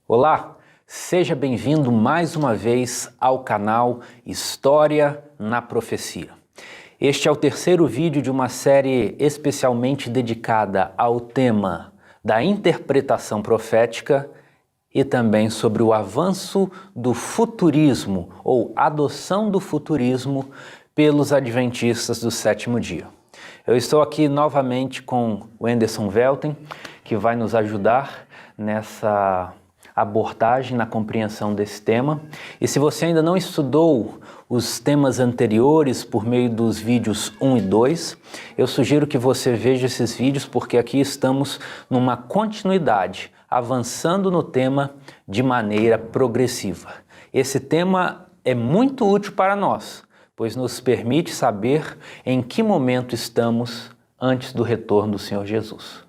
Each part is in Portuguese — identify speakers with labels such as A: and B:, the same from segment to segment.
A: Olá, seja bem-vindo mais uma vez ao canal História na Profecia. Este é o terceiro vídeo de uma série especialmente dedicada ao tema da interpretação profética e também sobre o avanço do futurismo ou adoção do futurismo pelos adventistas do sétimo dia. Eu estou aqui novamente com o Anderson Velten, que vai nos ajudar nessa abordagem, na compreensão desse tema. E se você ainda não estudou os temas anteriores por meio dos vídeos 1 e 2, eu sugiro que você veja esses vídeos, porque aqui estamos numa continuidade, avançando no tema de maneira progressiva. Esse tema é muito útil para nós, pois nos permite saber em que momento estamos antes do retorno do Senhor Jesus.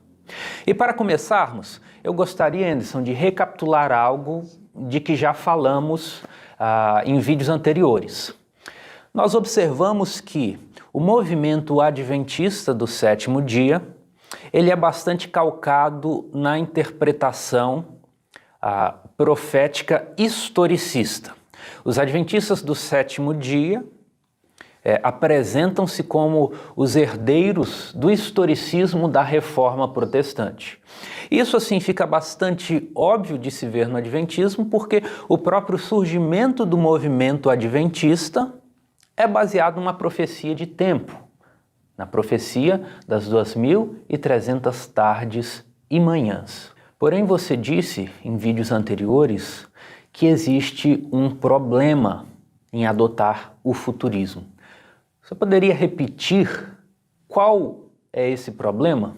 A: E para começarmos, eu gostaria, Anderson, de recapitular algo de que já falamos em vídeos anteriores. Nós observamos que o movimento adventista do sétimo dia, ele é bastante calcado na interpretação profética historicista. Os adventistas do sétimo dia apresentam-se como os herdeiros do historicismo da Reforma Protestante. Isso, assim, fica bastante óbvio de se ver no Adventismo, porque o próprio surgimento do movimento adventista é baseado numa profecia de tempo, na profecia das 2300 tardes e manhãs. Porém, você disse em vídeos anteriores que existe um problema em adotar o futurismo. Você poderia repetir qual é esse problema?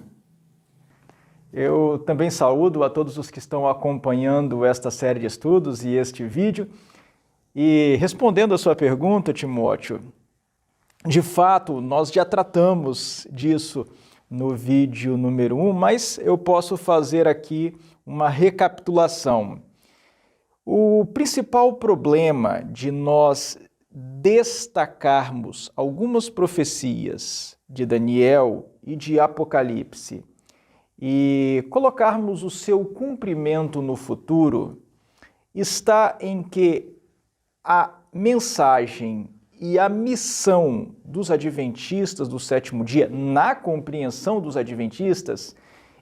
B: Eu também saúdo a todos os que estão acompanhando esta série de estudos e este vídeo. E respondendo a sua pergunta, Timóteo, de fato, nós já tratamos disso no vídeo número 1, mas eu posso fazer aqui uma recapitulação. O principal problema de nós destacarmos algumas profecias de Daniel e de Apocalipse e colocarmos o seu cumprimento no futuro está em que a mensagem e a missão dos adventistas do sétimo dia, na compreensão dos adventistas,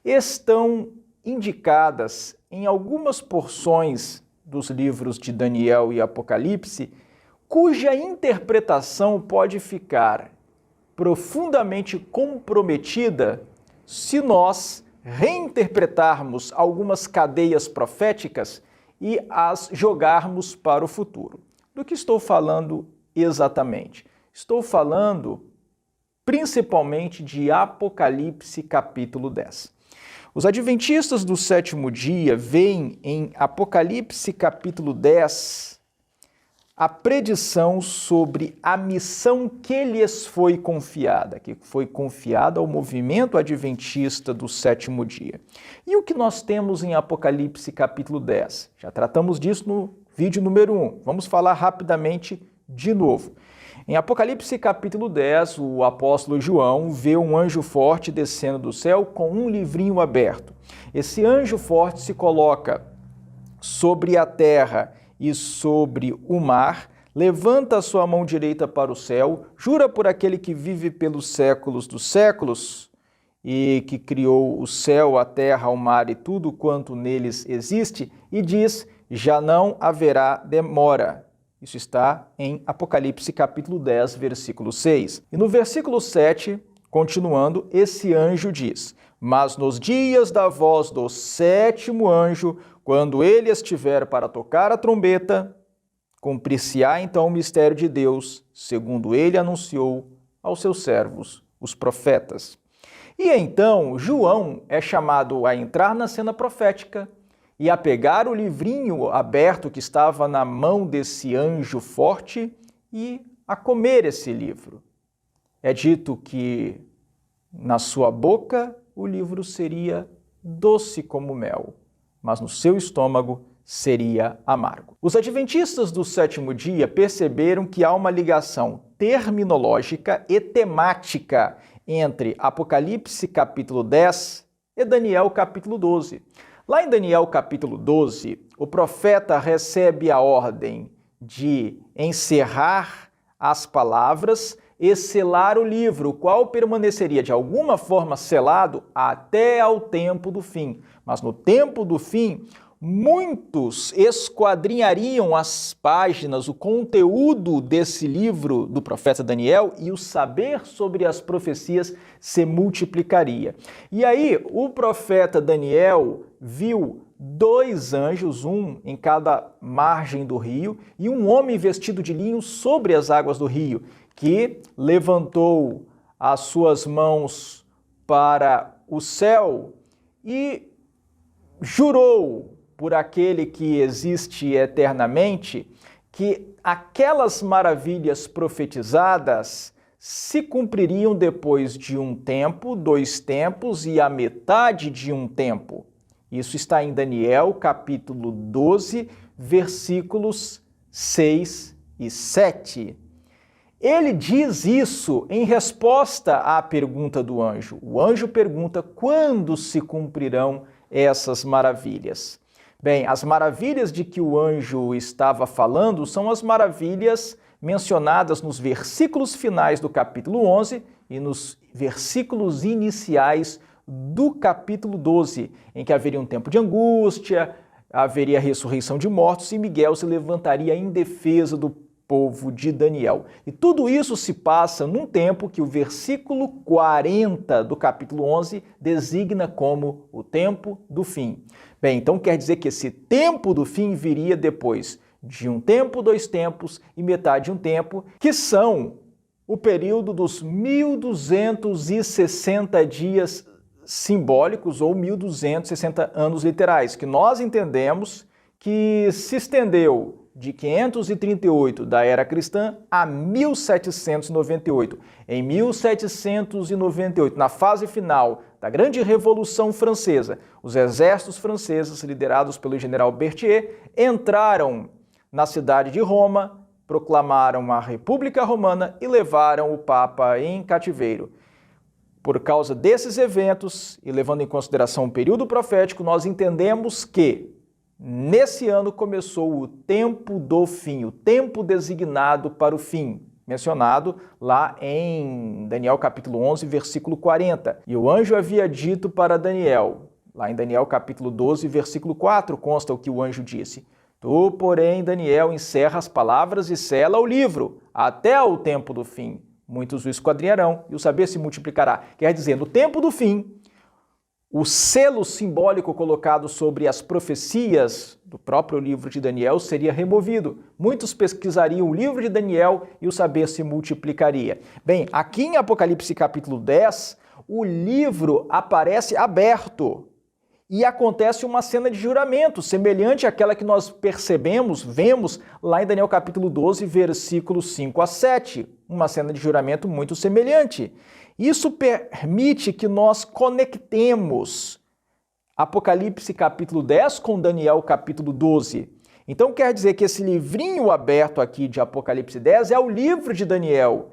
B: estão indicadas em algumas porções dos livros de Daniel e Apocalipse, cuja interpretação pode ficar profundamente comprometida se nós reinterpretarmos algumas cadeias proféticas e as jogarmos para o futuro. Do que estou falando exatamente? Estou falando principalmente de Apocalipse capítulo 10. Os adventistas do sétimo dia veem em Apocalipse capítulo 10 a predição sobre a missão que lhes foi confiada, que foi confiada ao movimento adventista do sétimo dia. E o que nós temos em Apocalipse capítulo 10? Já tratamos disso no vídeo número 1. Vamos falar rapidamente de novo. Em Apocalipse capítulo 10, o apóstolo João vê um anjo forte descendo do céu com um livrinho aberto. Esse anjo forte se coloca sobre a terra e sobre o mar, levanta a sua mão direita para o céu, jura por aquele que vive pelos séculos dos séculos e que criou o céu, a terra, o mar e tudo quanto neles existe, e diz: já não haverá demora. Isso está em Apocalipse capítulo 10, versículo 6. E no versículo 7, continuando, esse anjo diz: mas nos dias da voz do sétimo anjo, quando ele estiver para tocar a trombeta, cumprir-se-á então o mistério de Deus, segundo ele anunciou aos seus servos, os profetas. E então João é chamado a entrar na cena profética e a pegar o livrinho aberto que estava na mão desse anjo forte e a comer esse livro. É dito que na sua boca o livro seria doce como mel, mas no seu estômago seria amargo. Os adventistas do sétimo dia perceberam que há uma ligação terminológica e temática entre Apocalipse capítulo 10 e Daniel capítulo 12. Lá em Daniel capítulo 12, o profeta recebe a ordem de encerrar as palavras e selar o livro, o qual permaneceria de alguma forma selado até ao tempo do fim. Mas no tempo do fim, muitos esquadrinhariam as páginas, o conteúdo desse livro do profeta Daniel, e o saber sobre as profecias se multiplicaria. E aí, o profeta Daniel viu 2 anjos, um em cada margem do rio, e um homem vestido de linho sobre as águas do rio, que levantou as suas mãos para o céu e jurou por aquele que existe eternamente, que aquelas maravilhas profetizadas se cumpririam depois de um tempo, 2 tempos e a metade de um tempo. Isso está em Daniel, capítulo 12, versículos 6 e 7. Ele diz isso em resposta à pergunta do anjo. O anjo pergunta quando se cumprirão essas maravilhas. Bem, as maravilhas de que o anjo estava falando são as maravilhas mencionadas nos versículos finais do capítulo 11 e nos versículos iniciais do capítulo 12, em que haveria um tempo de angústia, haveria ressurreição de mortos e Miguel se levantaria em defesa do povo de Daniel. E tudo isso se passa num tempo que o versículo 40 do capítulo 11 designa como o tempo do fim. Bem, então quer dizer que esse tempo do fim viria depois de um tempo, 2 tempos e metade de um tempo, que são o período dos 1260 dias simbólicos ou 1260 anos literais, que nós entendemos que se estendeu de 538 da era cristã a 1798. Em 1798, na fase final da Grande Revolução Francesa, os exércitos franceses, liderados pelo general Berthier, entraram na cidade de Roma, proclamaram a República Romana e levaram o Papa em cativeiro. Por causa desses eventos, e levando em consideração o período profético, nós entendemos que nesse ano começou o tempo do fim, o tempo designado para o fim, mencionado lá em Daniel capítulo 11, versículo 40. E o anjo havia dito para Daniel, lá em Daniel capítulo 12, versículo 4, consta o que o anjo disse: Tu, porém, Daniel, encerra as palavras e sela o livro, até ao tempo do fim. Muitos o esquadrinharão e o saber se multiplicará. Quer dizer, no tempo do fim, o selo simbólico colocado sobre as profecias do próprio livro de Daniel seria removido. Muitos pesquisariam o livro de Daniel e o saber se multiplicaria. Bem, aqui em Apocalipse capítulo 10, o livro aparece aberto e acontece uma cena de juramento, semelhante àquela que nós vemos lá em Daniel capítulo 12, versículos 5 a 7. Uma cena de juramento muito semelhante. Isso permite que nós conectemos Apocalipse capítulo 10 com Daniel capítulo 12. Então quer dizer que esse livrinho aberto aqui de Apocalipse 10 é o livro de Daniel,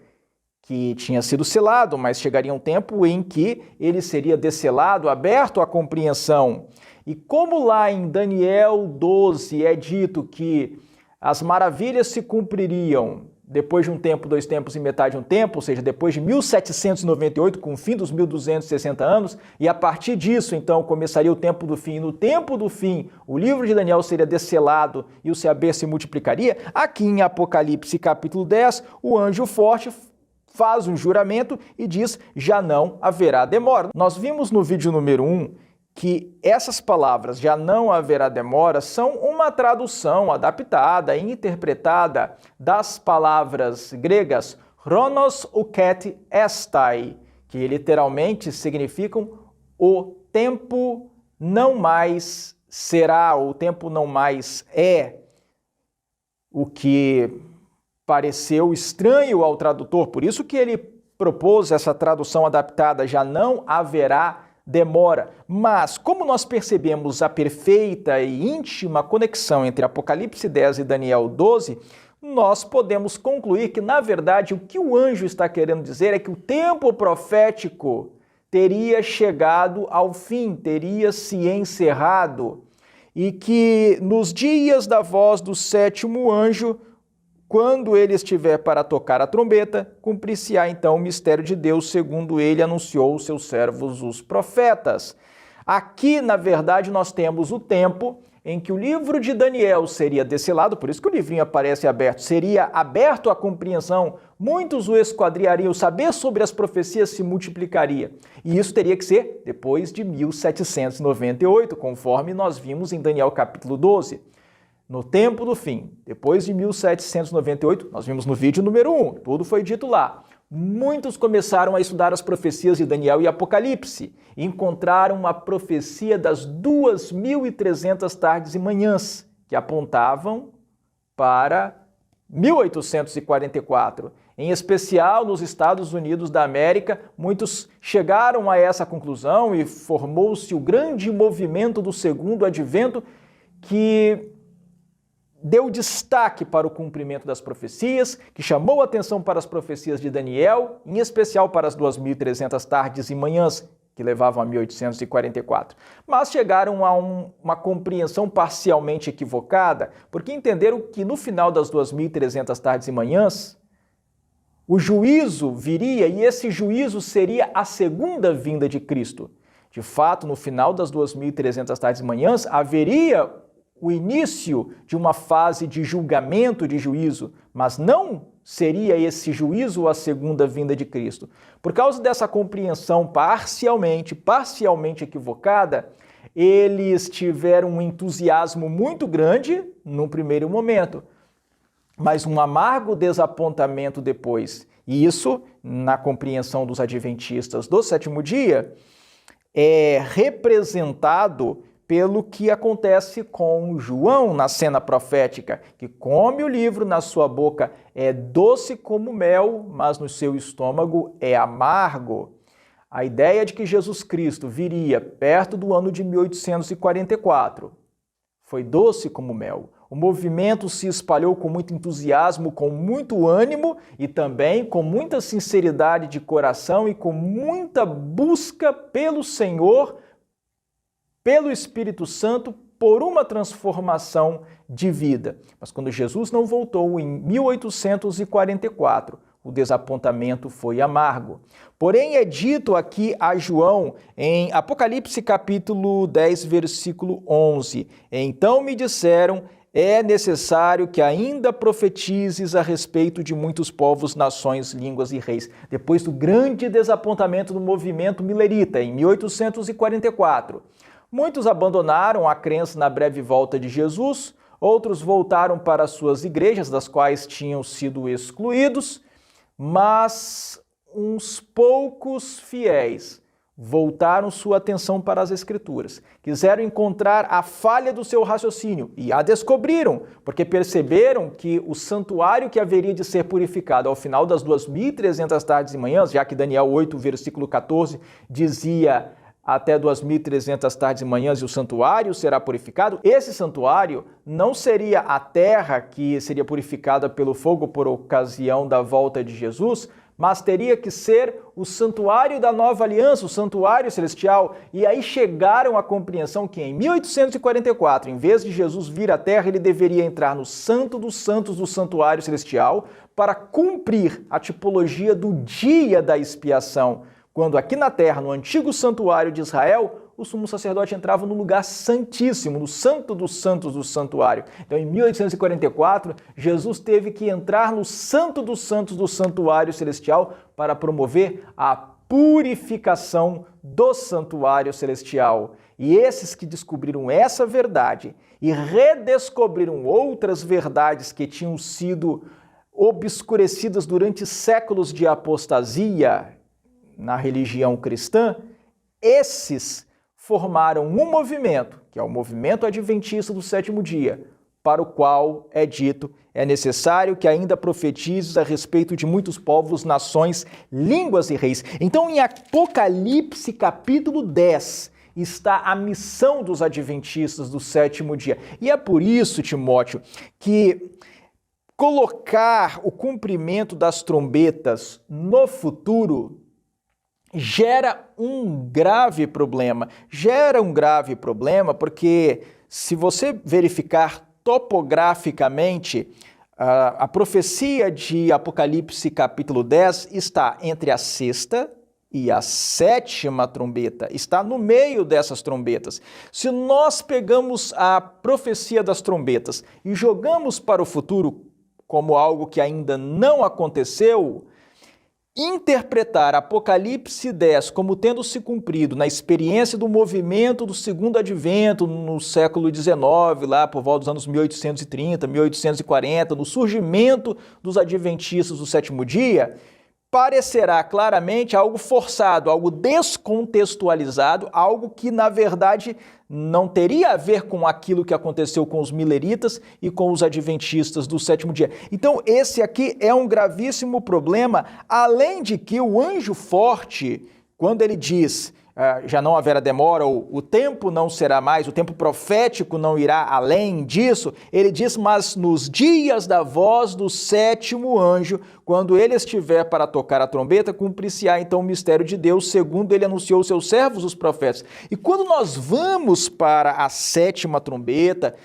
B: que tinha sido selado, mas chegaria um tempo em que ele seria desselado, aberto à compreensão. E como lá em Daniel 12 é dito que as maravilhas se cumpririam depois de um tempo, 2 tempos e metade de um tempo, ou seja, depois de 1798, com o fim dos 1260 anos, e a partir disso, então, começaria o tempo do fim. E no tempo do fim, o livro de Daniel seria desselado e o saber se multiplicaria. Aqui em Apocalipse capítulo 10, o anjo forte faz um juramento e diz: já não haverá demora. Nós vimos no vídeo número 1 que essas palavras, já não haverá demora, são uma tradução adaptada e interpretada das palavras gregas chronos uket estai, que literalmente significam o tempo não mais será, o tempo não mais é, o que pareceu estranho ao tradutor, por isso que ele propôs essa tradução adaptada, já não haverá demora. Mas, como nós percebemos a perfeita e íntima conexão entre Apocalipse 10 e Daniel 12, nós podemos concluir que, na verdade, o que o anjo está querendo dizer é que o tempo profético teria chegado ao fim, teria se encerrado. e que nos dias da voz do sétimo anjo, quando ele estiver para tocar a trombeta, cumprir-se-á então o mistério de Deus, segundo ele anunciou os seus servos, os profetas. Aqui, na verdade, nós temos o tempo em que o livro de Daniel seria descelado, por isso que o livrinho aparece aberto, seria aberto à compreensão, muitos o esquadriariam, o saber sobre as profecias se multiplicaria. E isso teria que ser depois de 1798, conforme nós vimos em Daniel capítulo 12. No tempo do fim, depois de 1798, nós vimos no vídeo número 1, tudo foi dito lá. Muitos começaram a estudar as profecias de Daniel e Apocalipse e encontraram a profecia das 2.300 tardes e manhãs, que apontavam para 1844. Em especial nos Estados Unidos da América, muitos chegaram a essa conclusão e formou-se o grande movimento do segundo advento que deu destaque para o cumprimento das profecias, que chamou atenção para as profecias de Daniel, em especial para as 2.300 tardes e manhãs, que levavam a 1844. Mas chegaram a uma compreensão parcialmente equivocada, porque entenderam que no final das 2.300 tardes e manhãs, o juízo viria e esse juízo seria a segunda vinda de Cristo. De fato, no final das 2.300 tardes e manhãs, haveria o início de uma fase de julgamento, de juízo, mas não seria esse juízo a segunda vinda de Cristo. Por causa dessa compreensão parcialmente equivocada, eles tiveram um entusiasmo muito grande no primeiro momento, mas um amargo desapontamento depois. E isso, na compreensão dos adventistas do sétimo dia, é representado pelo que acontece com João na cena profética, que come o livro na sua boca, é doce como mel, mas no seu estômago é amargo. A ideia de que Jesus Cristo viria perto do ano de 1844 foi doce como mel. O movimento se espalhou com muito entusiasmo, com muito ânimo e também com muita sinceridade de coração e com muita busca pelo Senhor, pelo Espírito Santo, por uma transformação de vida. Mas quando Jesus não voltou em 1844, o desapontamento foi amargo. Porém, é dito aqui a João, em Apocalipse capítulo 10, versículo 11, então me disseram, é necessário que ainda profetizes a respeito de muitos povos, nações, línguas e reis. Depois do grande desapontamento do movimento milerita, em 1844, muitos abandonaram a crença na breve volta de Jesus, outros voltaram para suas igrejas, das quais tinham sido excluídos, mas uns poucos fiéis voltaram sua atenção para as Escrituras. Quiseram encontrar a falha do seu raciocínio e a descobriram, porque perceberam que o santuário que haveria de ser purificado ao final das 2.300 tardes e manhãs, já que Daniel 8, versículo 14, dizia até 2.300 tardes e manhãs e o santuário será purificado. Esse santuário não seria a terra que seria purificada pelo fogo por ocasião da volta de Jesus, mas teria que ser o santuário da nova aliança, o santuário celestial. E aí chegaram à compreensão que em 1844, em vez de Jesus vir à terra, ele deveria entrar no santo dos santos do santuário celestial para cumprir a tipologia do dia da expiação, quando aqui na terra, no antigo santuário de Israel, o sumo sacerdote entrava no lugar santíssimo, no santo dos santos do santuário. Então, em 1844, Jesus teve que entrar no santo dos santos do santuário celestial para promover a purificação do santuário celestial. E esses que descobriram essa verdade e redescobriram outras verdades que tinham sido obscurecidas durante séculos de apostasia na religião cristã, esses formaram um movimento, que é o movimento adventista do sétimo dia, para o qual é dito, é necessário que ainda profetizes a respeito de muitos povos, nações, línguas e reis. Então, em Apocalipse capítulo 10, está a missão dos adventistas do sétimo dia. E é por isso, Timóteo, que colocar o cumprimento das trombetas no futuro gera um grave problema. Gera um grave problema porque se você verificar topograficamente, a profecia de Apocalipse capítulo 10 está entre a sexta e a sétima trombeta, está no meio dessas trombetas. Se nós pegamos a profecia das trombetas e jogamos para o futuro como algo que ainda não aconteceu, interpretar Apocalipse 10 como tendo se cumprido na experiência do movimento do segundo advento no século XIX, lá por volta dos anos 1830, 1840, no surgimento dos adventistas do sétimo dia, parecerá claramente algo forçado, algo descontextualizado, algo que, na verdade, não teria a ver com aquilo que aconteceu com os mileritas e com os adventistas do sétimo dia. Então, esse aqui é um gravíssimo problema, além de que o anjo forte, quando ele diz já não haverá demora, ou o tempo não será mais, o tempo profético não irá além disso, ele diz, mas nos dias da voz do sétimo anjo, quando ele estiver para tocar a trombeta, cumprir-se-á então o mistério de Deus, segundo ele anunciou aos seus servos, os profetas. E quando nós vamos para a sétima trombeta,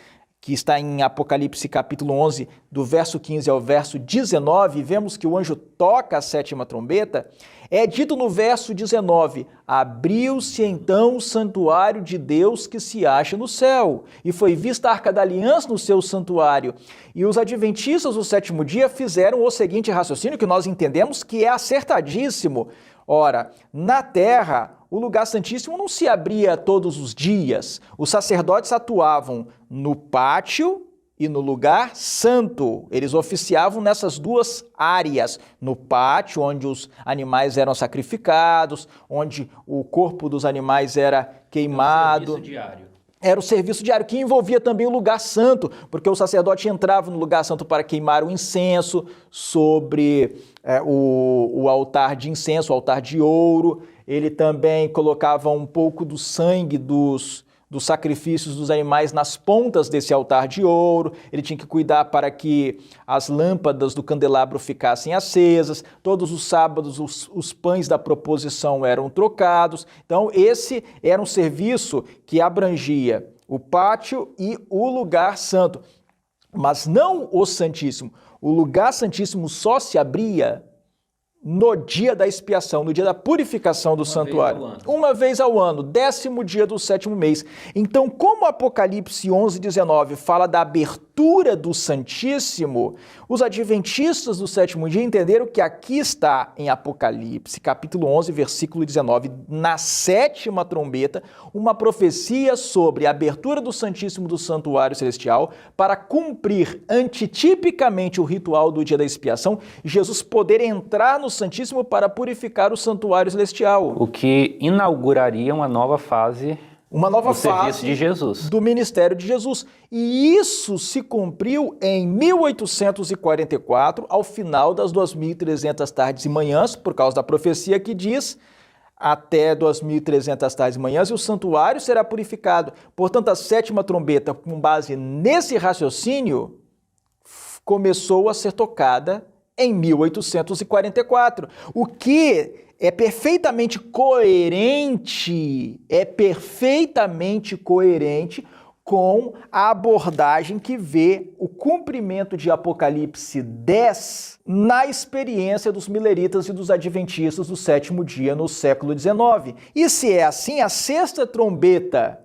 B: que está em Apocalipse capítulo 11, do verso 15 ao verso 19, vemos que o anjo toca a sétima trombeta, é dito no verso 19, abriu-se então o santuário de Deus que se acha no céu, e foi vista a Arca da Aliança no seu santuário. E os adventistas do sétimo dia fizeram o seguinte raciocínio, que nós entendemos que é acertadíssimo. Ora, na terra, o lugar santíssimo não se abria todos os dias. Os sacerdotes atuavam no pátio e no lugar santo. Eles oficiavam nessas duas áreas, no pátio, onde os animais eram sacrificados, onde o corpo dos animais era queimado.
A: Serviço diário.
B: Era o serviço diário, que envolvia também o lugar santo, porque o sacerdote entrava no lugar santo para queimar o incenso sobre o altar de incenso, o altar de ouro. Ele também colocava um pouco do sangue dos sacrifícios dos animais nas pontas desse altar de ouro. Ele tinha que cuidar para que as lâmpadas do candelabro ficassem acesas. Todos os sábados os pães da proposição eram trocados. Então esse era um serviço que abrangia o pátio e o lugar santo. Mas não o Santíssimo. O lugar santíssimo só se abria no dia da expiação, no dia da purificação do santuário. Uma vez ao ano, 10º dia do sétimo mês. Então, como Apocalipse 11, 19 fala da abertura do Santíssimo, os adventistas do sétimo dia entenderam que aqui está em Apocalipse, capítulo 11, versículo 19, na sétima trombeta, uma profecia sobre a abertura do Santíssimo do santuário celestial para cumprir antitipicamente o ritual do dia da expiação, Jesus poder entrar no Santíssimo para purificar o santuário celestial.
A: O que inauguraria uma nova fase do serviço de Jesus,
B: do ministério de Jesus. E isso se cumpriu em 1844, ao final das 2.300 tardes e manhãs, por causa da profecia que diz até 2.300 tardes e manhãs, e o santuário será purificado. Portanto, a sétima trombeta, com base nesse raciocínio, começou a ser tocada em 1844, o que é perfeitamente coerente com a abordagem que vê o cumprimento de Apocalipse 10 na experiência dos mileritas e dos adventistas do sétimo dia no século XIX. E se é assim, a sexta trombeta,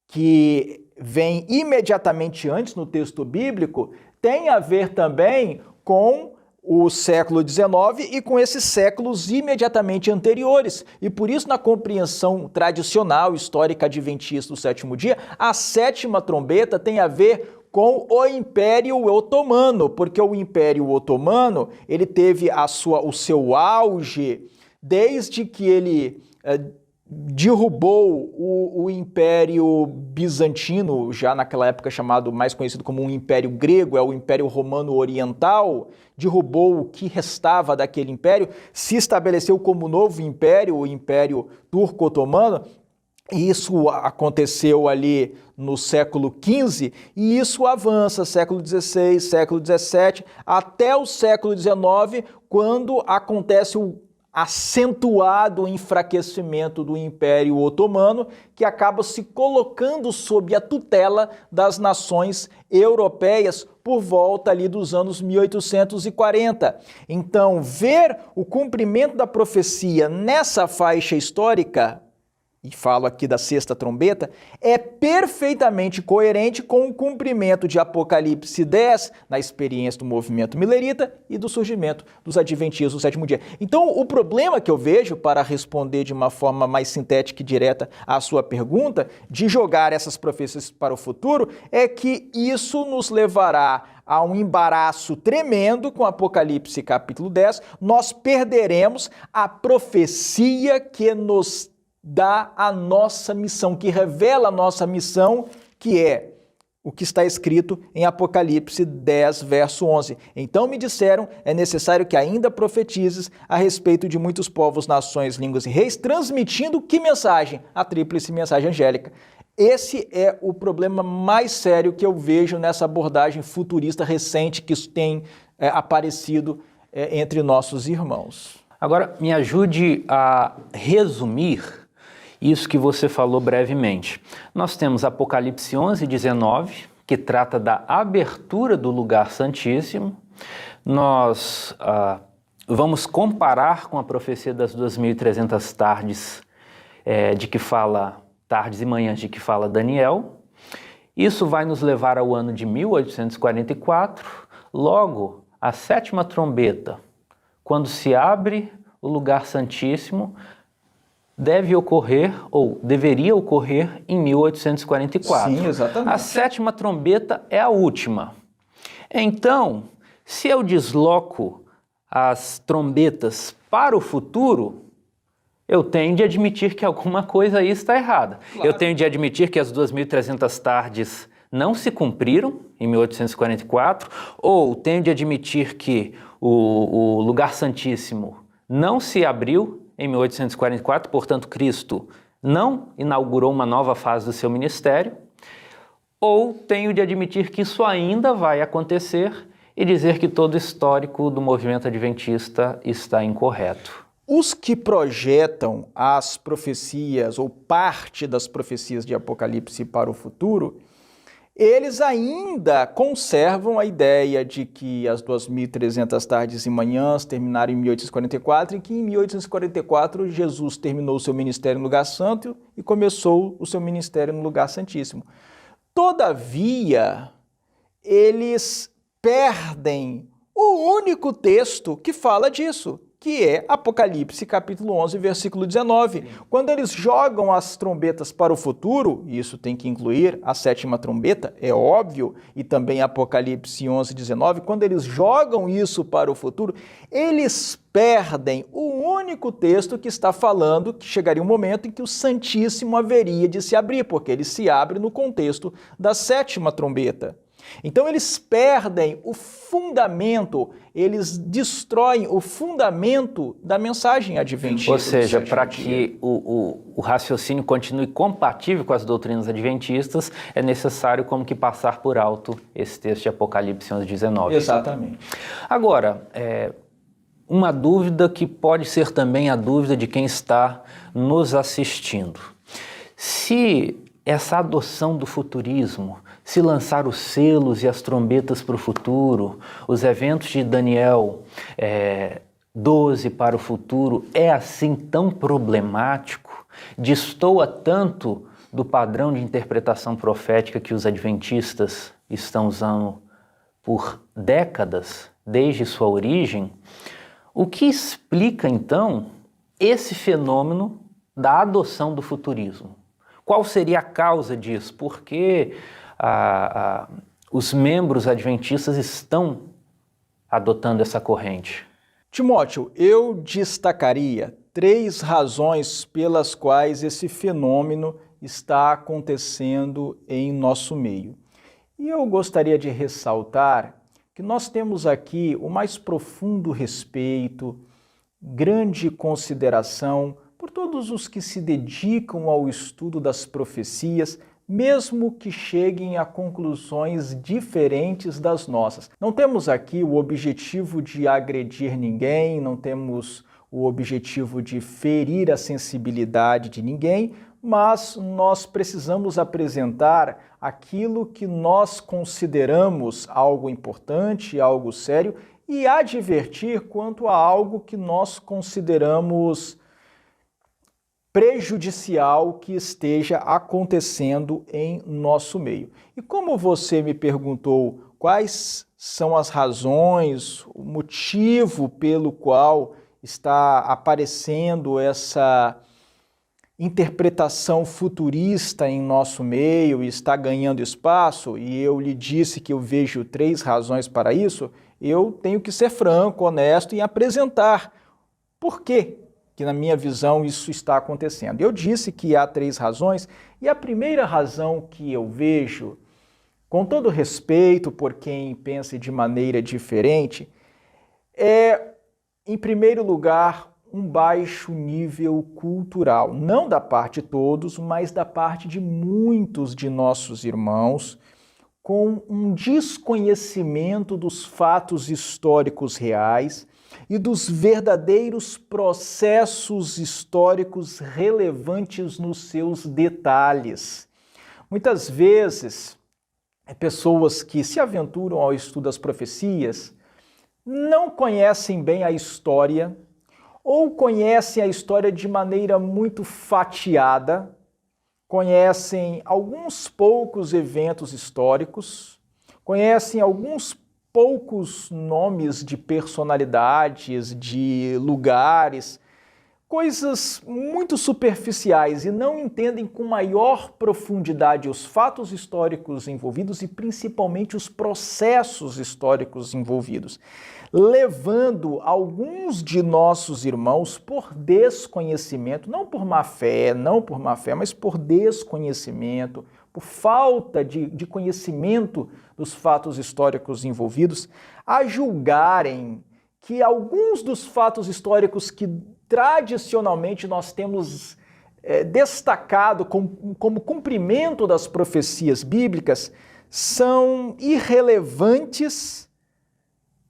B: que vem imediatamente antes no texto bíblico, tem a ver também com o século XIX e com esses séculos imediatamente anteriores. E por isso, na compreensão tradicional, histórica adventista do sétimo dia, a sétima trombeta tem a ver com o Império Otomano, porque o Império Otomano ele teve o seu auge desde que ele derrubou o Império Bizantino, já naquela época chamado, mais conhecido como um Império Grego, é o Império Romano Oriental, derrubou o que restava daquele império, se estabeleceu como novo império, o Império Turco-Otomano, e isso aconteceu ali no século XV, e isso avança, século XVI, século XVII, até o século XIX, quando acontece acentuado enfraquecimento do Império Otomano, que acaba se colocando sob a tutela das nações europeias por volta ali dos anos 1840. Então, ver o cumprimento da profecia nessa faixa histórica, e falo aqui da sexta trombeta, é perfeitamente coerente com o cumprimento de Apocalipse 10 na experiência do movimento milerita e do surgimento dos adventistas do sétimo dia. Então, o problema que eu vejo, para responder de uma forma mais sintética e direta à sua pergunta, de jogar essas profecias para o futuro, é que isso nos levará a um embaraço tremendo com Apocalipse capítulo 10. Nós perderemos a profecia que nos dá a nossa missão, que revela a nossa missão, que é o que está escrito em Apocalipse 10, verso 11. Então me disseram, é necessário que ainda profetizes a respeito de muitos povos, nações, línguas e reis, transmitindo que mensagem? A tríplice mensagem angélica. Esse é o problema mais sério que eu vejo nessa abordagem futurista recente que tem aparecido entre nossos irmãos.
A: Agora, me ajude a resumir isso que você falou brevemente. Nós temos Apocalipse 11, 19, que trata da abertura do lugar santíssimo. Nós vamos comparar com a profecia das 2.300 tardes, de que fala, tardes e manhãs de que fala Daniel. Isso vai nos levar ao ano de 1844, logo a sétima trombeta, quando se abre o lugar santíssimo, deve ocorrer, ou deveria ocorrer, em 1844.
B: Sim, exatamente.
A: A sétima trombeta é a última. Então, se eu desloco as trombetas para o futuro, eu tenho de admitir que alguma coisa aí está errada. Claro. Eu tenho de admitir que as 2.300 tardes não se cumpriram em 1844, ou tenho de admitir que o lugar santíssimo não se abriu em 1844, portanto, Cristo não inaugurou uma nova fase do seu ministério, ou tenho de admitir que isso ainda vai acontecer e dizer que todo o histórico do movimento adventista está incorreto.
B: Os que projetam as profecias, ou parte das profecias de Apocalipse para o futuro, eles ainda conservam a ideia de que as 2.300 tardes e manhãs terminaram em 1844 e que em 1844 Jesus terminou o seu ministério no lugar santo e começou o seu ministério no lugar santíssimo. Todavia, eles perdem o único texto que fala disso, que é Apocalipse capítulo 11, versículo 19. Quando eles jogam as trombetas para o futuro, e isso tem que incluir a sétima trombeta, é óbvio, e também Apocalipse 11, 19, quando eles jogam isso para o futuro, eles perdem o único texto que está falando que chegaria um momento em que o Santíssimo haveria de se abrir, porque ele se abre no contexto da sétima trombeta. Então eles perdem o fundamento, eles destroem o fundamento da mensagem adventista.
A: Ou seja, para que o raciocínio continue compatível com as doutrinas adventistas, é necessário como que passar por alto esse texto de Apocalipse 11, 19.
B: Exatamente.
A: Agora, uma dúvida que pode ser também a dúvida de quem está nos assistindo. Se essa adoção do futurismo, se lançar os selos e as trombetas para o futuro, os eventos de Daniel 12 para o futuro, é assim tão problemático, destoa tanto do padrão de interpretação profética que os adventistas estão usando por décadas, desde sua origem, o que explica então esse fenômeno da adoção do futurismo? Qual seria a causa disso? Por que os membros adventistas estão adotando essa corrente?
B: Timóteo, eu destacaria 3 razões pelas quais esse fenômeno está acontecendo em nosso meio. E eu gostaria de ressaltar que nós temos aqui o mais profundo respeito, grande consideração por todos os que se dedicam ao estudo das profecias, mesmo que cheguem a conclusões diferentes das nossas. Não temos aqui o objetivo de agredir ninguém, não temos o objetivo de ferir a sensibilidade de ninguém, mas nós precisamos apresentar aquilo que nós consideramos algo importante, algo sério, e advertir quanto a algo que nós consideramos prejudicial que esteja acontecendo em nosso meio. E como você me perguntou quais são as razões, o motivo pelo qual está aparecendo essa interpretação futurista em nosso meio e está ganhando espaço, e eu lhe disse que eu vejo 3 razões para isso, eu tenho que ser franco, honesto e apresentar por quê que, na minha visão, isso está acontecendo. Eu disse que há 3 razões, e a primeira razão que eu vejo, com todo respeito por quem pensa de maneira diferente, é, em primeiro lugar, um baixo nível cultural, não da parte de todos, mas da parte de muitos de nossos irmãos, com um desconhecimento dos fatos históricos reais e dos verdadeiros processos históricos relevantes nos seus detalhes. Muitas vezes, pessoas que se aventuram ao estudo das profecias não conhecem bem a história, ou conhecem a história de maneira muito fatiada, conhecem alguns poucos eventos históricos, conhecem alguns poucos nomes de personalidades, de lugares, coisas muito superficiais e não entendem com maior profundidade os fatos históricos envolvidos e principalmente os processos históricos envolvidos, levando alguns de nossos irmãos por desconhecimento, não por má fé, mas por desconhecimento, por falta de conhecimento dos fatos históricos envolvidos, a julgarem que alguns dos fatos históricos que tradicionalmente nós temos destacado como cumprimento das profecias bíblicas são irrelevantes,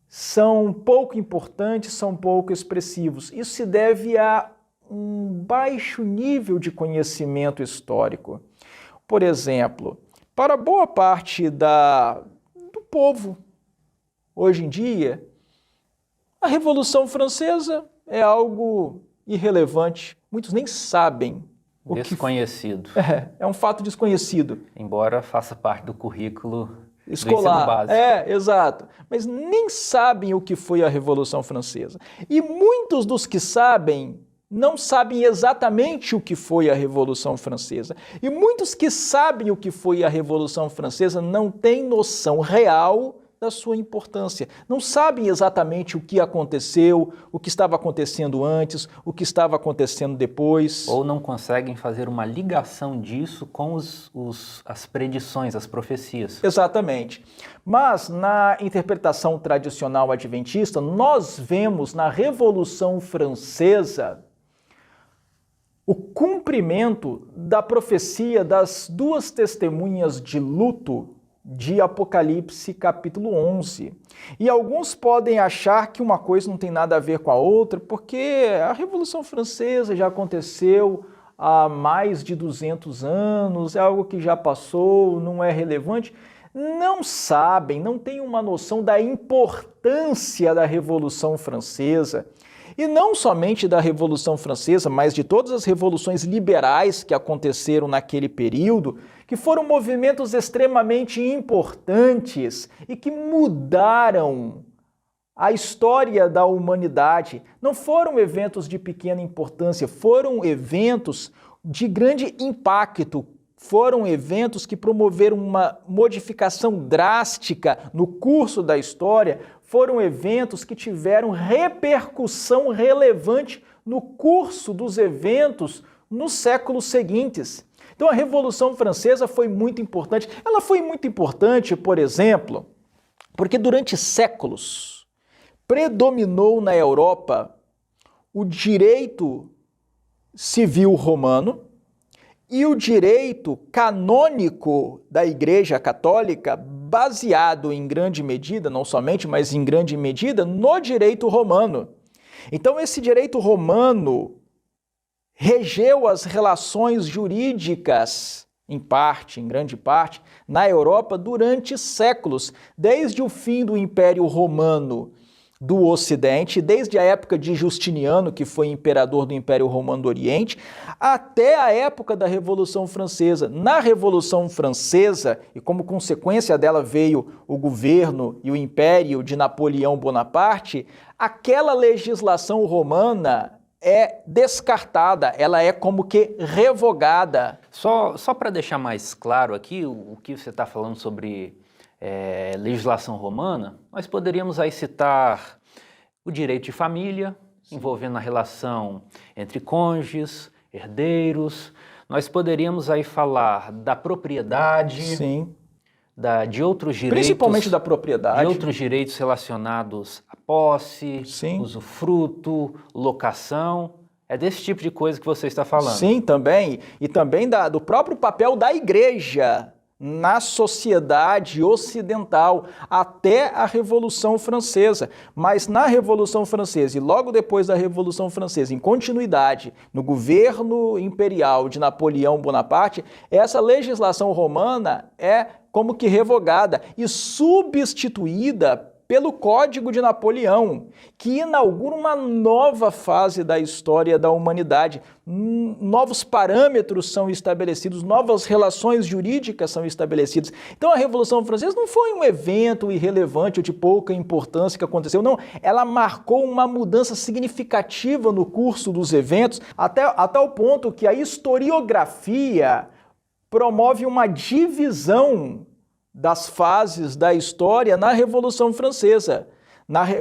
B: são pouco importantes, são pouco expressivos. Isso se deve a um baixo nível de conhecimento histórico. Por exemplo, para boa parte do povo, hoje em dia, a Revolução Francesa é algo irrelevante. Muitos nem sabem.
A: Desconhecido.
B: É um fato desconhecido.
A: Embora faça parte do currículo
B: escolar.
A: Do ensino básico.
B: Exato. Mas nem sabem o que foi a Revolução Francesa. E muitos dos que sabem não sabem exatamente o que foi a Revolução Francesa. E muitos que sabem o que foi a Revolução Francesa não têm noção real da sua importância. Não sabem exatamente o que aconteceu, o que estava acontecendo antes, o que estava acontecendo depois.
A: Ou não conseguem fazer uma ligação disso com as predições, as profecias.
B: Exatamente. Mas na interpretação tradicional adventista, nós vemos na Revolução Francesa o cumprimento da profecia das 2 testemunhas de luto de Apocalipse capítulo 11. E alguns podem achar que uma coisa não tem nada a ver com a outra, porque a Revolução Francesa já aconteceu há mais de 200 anos, é algo que já passou, não é relevante. Não sabem, não têm uma noção da importância da Revolução Francesa. E não somente da Revolução Francesa, mas de todas as revoluções liberais que aconteceram naquele período, que foram movimentos extremamente importantes e que mudaram a história da humanidade. Não foram eventos de pequena importância, foram eventos de grande impacto. Foram eventos que promoveram uma modificação drástica no curso da história, foram eventos que tiveram repercussão relevante no curso dos eventos nos séculos seguintes. Então a Revolução Francesa foi muito importante. Ela foi muito importante, por exemplo, porque durante séculos predominou na Europa o direito civil romano e o direito canônico da Igreja Católica, baseado em grande medida, não somente, mas em grande medida, no direito romano. Então esse direito romano regeu as relações jurídicas, em grande parte, na Europa durante séculos, desde o fim do Império Romano do Ocidente, desde a época de Justiniano, que foi imperador do Império Romano do Oriente, até a época da Revolução Francesa. Na Revolução Francesa, e como consequência dela veio o governo e o império de Napoleão Bonaparte, aquela legislação romana é descartada, ela é como que revogada.
A: Só para deixar mais claro aqui o que você está falando sobre legislação romana, nós poderíamos aí citar o direito de família, envolvendo a relação entre cônjuges, herdeiros. Nós poderíamos aí falar da propriedade,
B: Sim.
A: De outros direitos,
B: principalmente da propriedade,
A: de outros direitos relacionados à posse,
B: Sim.
A: usufruto, locação. É desse tipo de coisa que você está falando.
B: Sim, também. E também do próprio papel da igreja na sociedade ocidental, até a Revolução Francesa. Mas na Revolução Francesa e logo depois da Revolução Francesa, em continuidade, no governo imperial de Napoleão Bonaparte, essa legislação romana é como que revogada e substituída pelo Código de Napoleão, que inaugura uma nova fase da história da humanidade. Novos parâmetros são estabelecidos, novas relações jurídicas são estabelecidas. Então a Revolução Francesa não foi um evento irrelevante ou de pouca importância que aconteceu, não. Ela marcou uma mudança significativa no curso dos eventos, até o ponto que a historiografia promove uma divisão das fases da história na Revolução Francesa.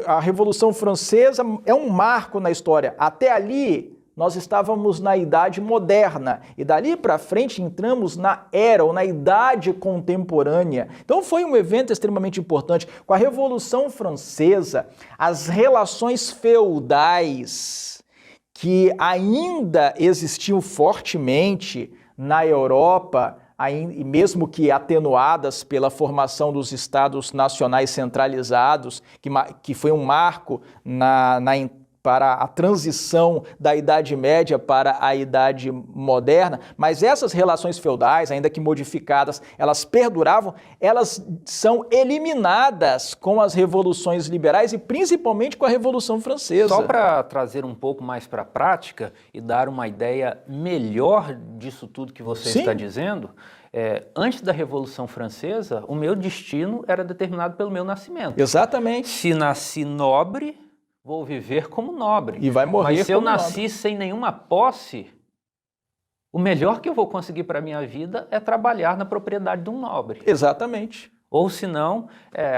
B: A Revolução Francesa é um marco na história. Até ali, nós estávamos na Idade Moderna. E dali para frente, entramos na Era, ou na Idade Contemporânea. Então foi um evento extremamente importante. Com a Revolução Francesa, as relações feudais que ainda existiam fortemente na Europa, e mesmo que atenuadas pela formação dos estados nacionais centralizados, que foi um marco para a transição da Idade Média para a Idade Moderna, mas essas relações feudais, ainda que modificadas, elas perduravam, elas são eliminadas com as revoluções liberais e principalmente com a Revolução Francesa.
A: Só para trazer um pouco mais para a prática e dar uma ideia melhor disso tudo que você
B: Sim.
A: está dizendo, antes da Revolução Francesa, o meu destino era determinado pelo meu nascimento.
B: Exatamente.
A: Se nasci nobre, vou viver como nobre.
B: E vai morrer
A: Mas se eu
B: como
A: nasci
B: nobre.
A: sem nenhuma posse, o melhor que eu vou conseguir para a minha vida é trabalhar na propriedade de um nobre.
B: Exatamente.
A: Ou se não,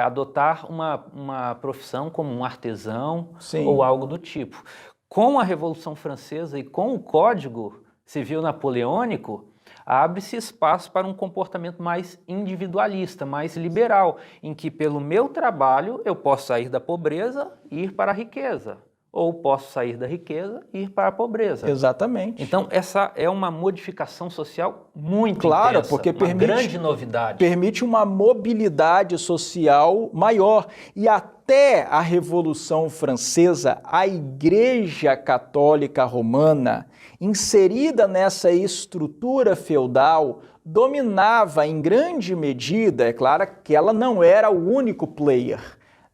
A: adotar uma profissão como um artesão.
B: Sim.
A: Ou algo do tipo. Com a Revolução Francesa e com o Código Civil Napoleônico, abre-se espaço para um comportamento mais individualista, mais liberal, em que pelo meu trabalho eu posso sair da pobreza e ir para a riqueza, ou posso sair da riqueza e ir para a pobreza.
B: Exatamente.
A: Então essa é uma modificação social muito
B: claro,
A: intensa,
B: porque
A: uma grande novidade.
B: Permite uma mobilidade social maior. E até a Revolução Francesa, a Igreja Católica Romana, inserida nessa estrutura feudal, dominava em grande medida. É claro que ela não era o único player,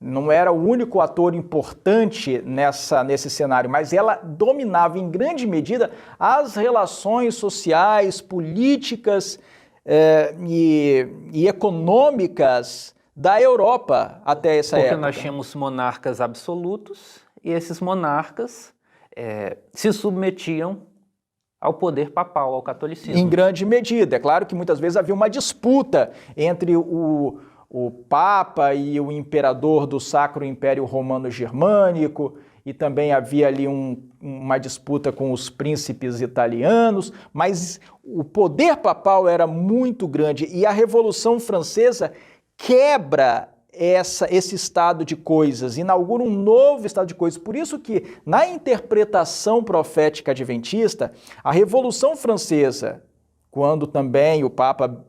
B: não era o único ator importante nesse cenário, mas ela dominava em grande medida as relações sociais, políticas e econômicas da Europa até essa época.
A: Porque nós tínhamos monarcas absolutos e esses monarcas se submetiam ao poder papal, ao catolicismo.
B: Em grande medida. É claro que muitas vezes havia uma disputa entre o Papa e o imperador do Sacro Império Romano Germânico, e também havia ali uma disputa com os príncipes italianos, mas o poder papal era muito grande e a Revolução Francesa quebra esse estado de coisas, inaugura um novo estado de coisas. Por isso que, na interpretação profética adventista, a Revolução Francesa, quando também o Papa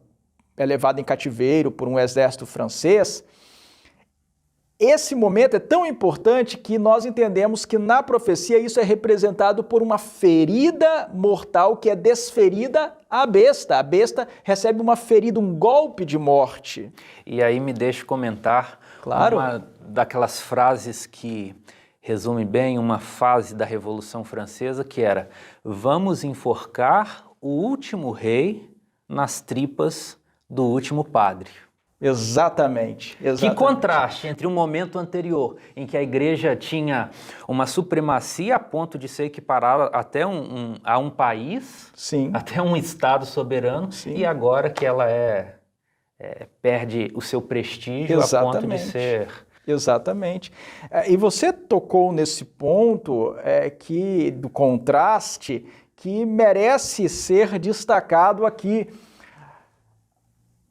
B: é levado em cativeiro por um exército francês, esse momento é tão importante que nós entendemos que na profecia isso é representado por uma ferida mortal que é desferida à besta. A besta recebe uma ferida, um golpe de morte.
A: E aí me deixe comentar uma daquelas frases que resume bem uma fase da Revolução Francesa, que era: vamos enforcar o último rei nas tripas do último padre.
B: Exatamente.
A: Que contraste entre um momento anterior, em que a igreja tinha uma supremacia a ponto de ser equiparada até a um país,
B: sim,
A: até um estado soberano,
B: sim,
A: e agora que ela perde o seu prestígio a ponto de ser...
B: Exatamente. E você tocou nesse ponto do contraste que merece ser destacado aqui.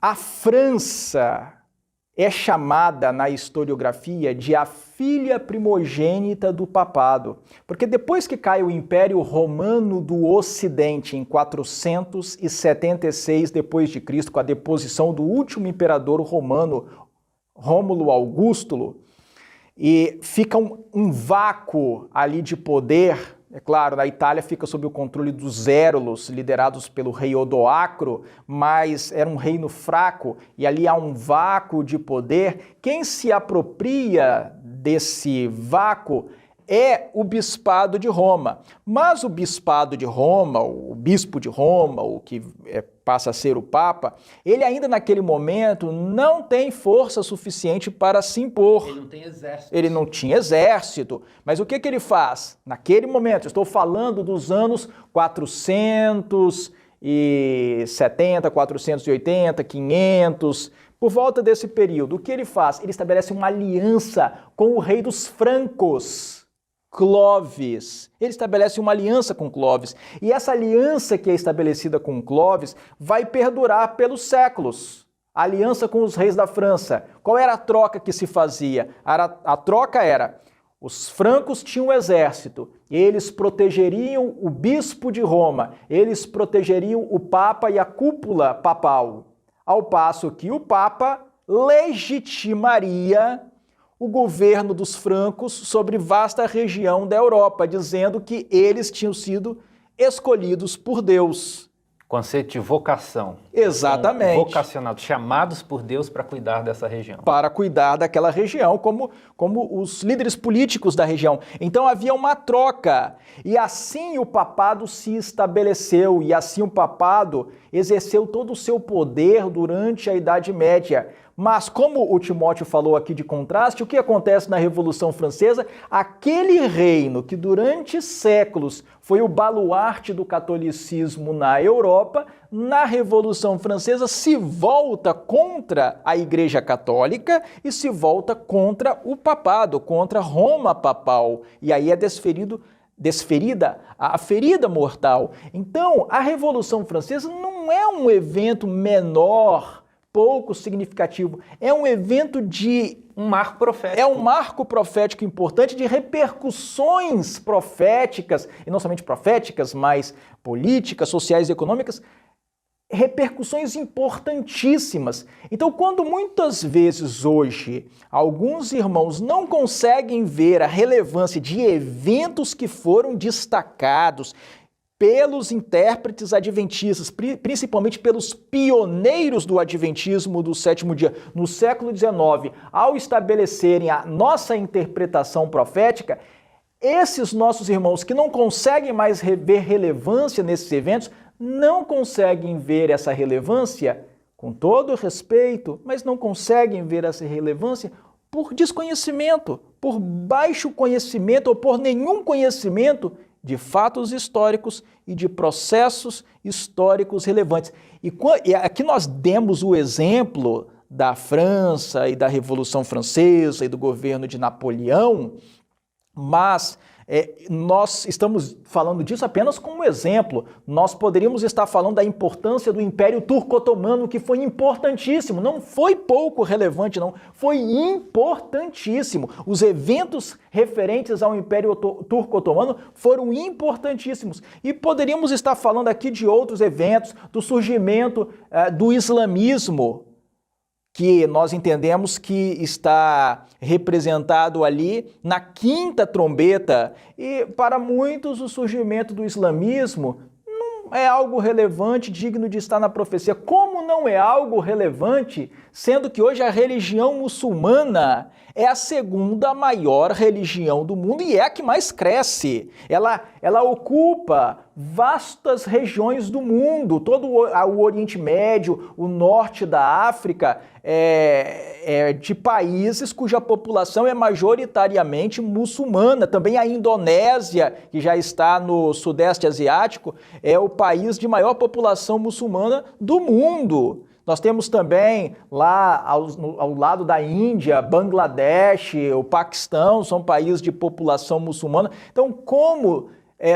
B: A França é chamada na historiografia de a filha primogênita do papado, porque depois que cai o Império Romano do Ocidente em 476 d.C., com a deposição do último imperador romano, Rômulo Augusto, e fica um vácuo ali de poder. É claro, na Itália fica sob o controle dos Érulos, liderados pelo rei Odoacro, mas era um reino fraco e ali há um vácuo de poder. Quem se apropria desse vácuo é o bispado de Roma. Mas o bispado de Roma, o bispo de Roma, o que passa a ser o Papa, ele ainda naquele momento não tem força suficiente para se impor.
A: Ele não tem exército.
B: Ele não tinha exército. Mas o que ele faz? Naquele momento, estou falando dos anos 470, 480, 500... Por volta desse período, o que ele faz? Ele estabelece uma aliança com o rei dos francos, Clovis. Ele estabelece uma aliança com Clovis. E essa aliança que é estabelecida com Clovis vai perdurar pelos séculos. A aliança com os reis da França. Qual era a troca que se fazia? A troca era: os francos tinham um exército, eles protegeriam o bispo de Roma, eles protegeriam o Papa e a cúpula papal, ao passo que o Papa legitimaria o governo dos francos sobre vasta região da Europa, dizendo que eles tinham sido escolhidos por Deus.
A: Conceito de vocação.
B: Exatamente.
A: Vocacionados, chamados por Deus para cuidar dessa região.
B: Para cuidar daquela região, como os líderes políticos da região. Então havia uma troca. E assim o papado se estabeleceu, e assim o papado exerceu todo o seu poder durante a Idade Média. Mas, como o Timóteo falou aqui de contraste, o que acontece na Revolução Francesa? Aquele reino que durante séculos foi o baluarte do catolicismo na Europa, na Revolução Francesa se volta contra a Igreja Católica e se volta contra o papado, contra Roma papal. E aí é desferida a ferida mortal. Então, a Revolução Francesa não é um evento menor, pouco significativo. É um evento
A: um marco profético.
B: É um marco profético importante de repercussões proféticas, e não somente proféticas, mas políticas, sociais e econômicas, repercussões importantíssimas. Então, quando muitas vezes hoje alguns irmãos não conseguem ver a relevância de eventos que foram destacados pelos intérpretes adventistas, principalmente pelos pioneiros do adventismo do sétimo dia, no século XIX, ao estabelecerem a nossa interpretação profética, esses nossos irmãos que não conseguem mais ver relevância nesses eventos, não conseguem ver essa relevância, com todo respeito, mas não conseguem ver essa relevância por desconhecimento, por baixo conhecimento ou por nenhum conhecimento de fatos históricos e de processos históricos relevantes. E aqui nós demos o exemplo da França e da Revolução Francesa e do governo de Napoleão, mas nós estamos falando disso apenas como exemplo. Nós poderíamos estar falando da importância do Império Turco-Otomano, que foi importantíssimo, não foi pouco relevante, não, foi importantíssimo. Os eventos referentes ao Império Turco-Otomano foram importantíssimos. E poderíamos estar falando aqui de outros eventos, do surgimento do islamismo, que nós entendemos que está representado ali na quinta trombeta, e para muitos o surgimento do islamismo não é algo relevante, digno de estar na profecia. Como não é algo relevante, sendo que hoje a religião muçulmana é a segunda maior religião do mundo e é a que mais cresce. Ela ocupa vastas regiões do mundo, todo o Oriente Médio, o norte da África, de países cuja população é majoritariamente muçulmana. Também a Indonésia, que já está no Sudeste Asiático, é o país de maior população muçulmana do mundo. Nós temos também lá ao lado da Índia, Bangladesh, o Paquistão, são países de população muçulmana. Então, como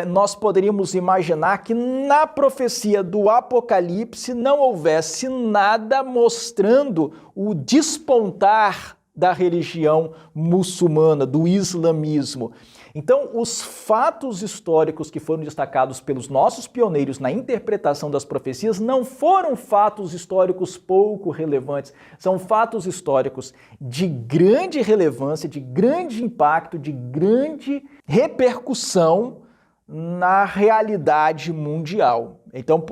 B: nós poderíamos imaginar que na profecia do Apocalipse não houvesse nada mostrando o despontar da religião muçulmana, do islamismo? Então, os fatos históricos que foram destacados pelos nossos pioneiros na interpretação das profecias não foram fatos históricos pouco relevantes, são fatos históricos de grande relevância, de grande impacto, de grande repercussão na realidade mundial. Então,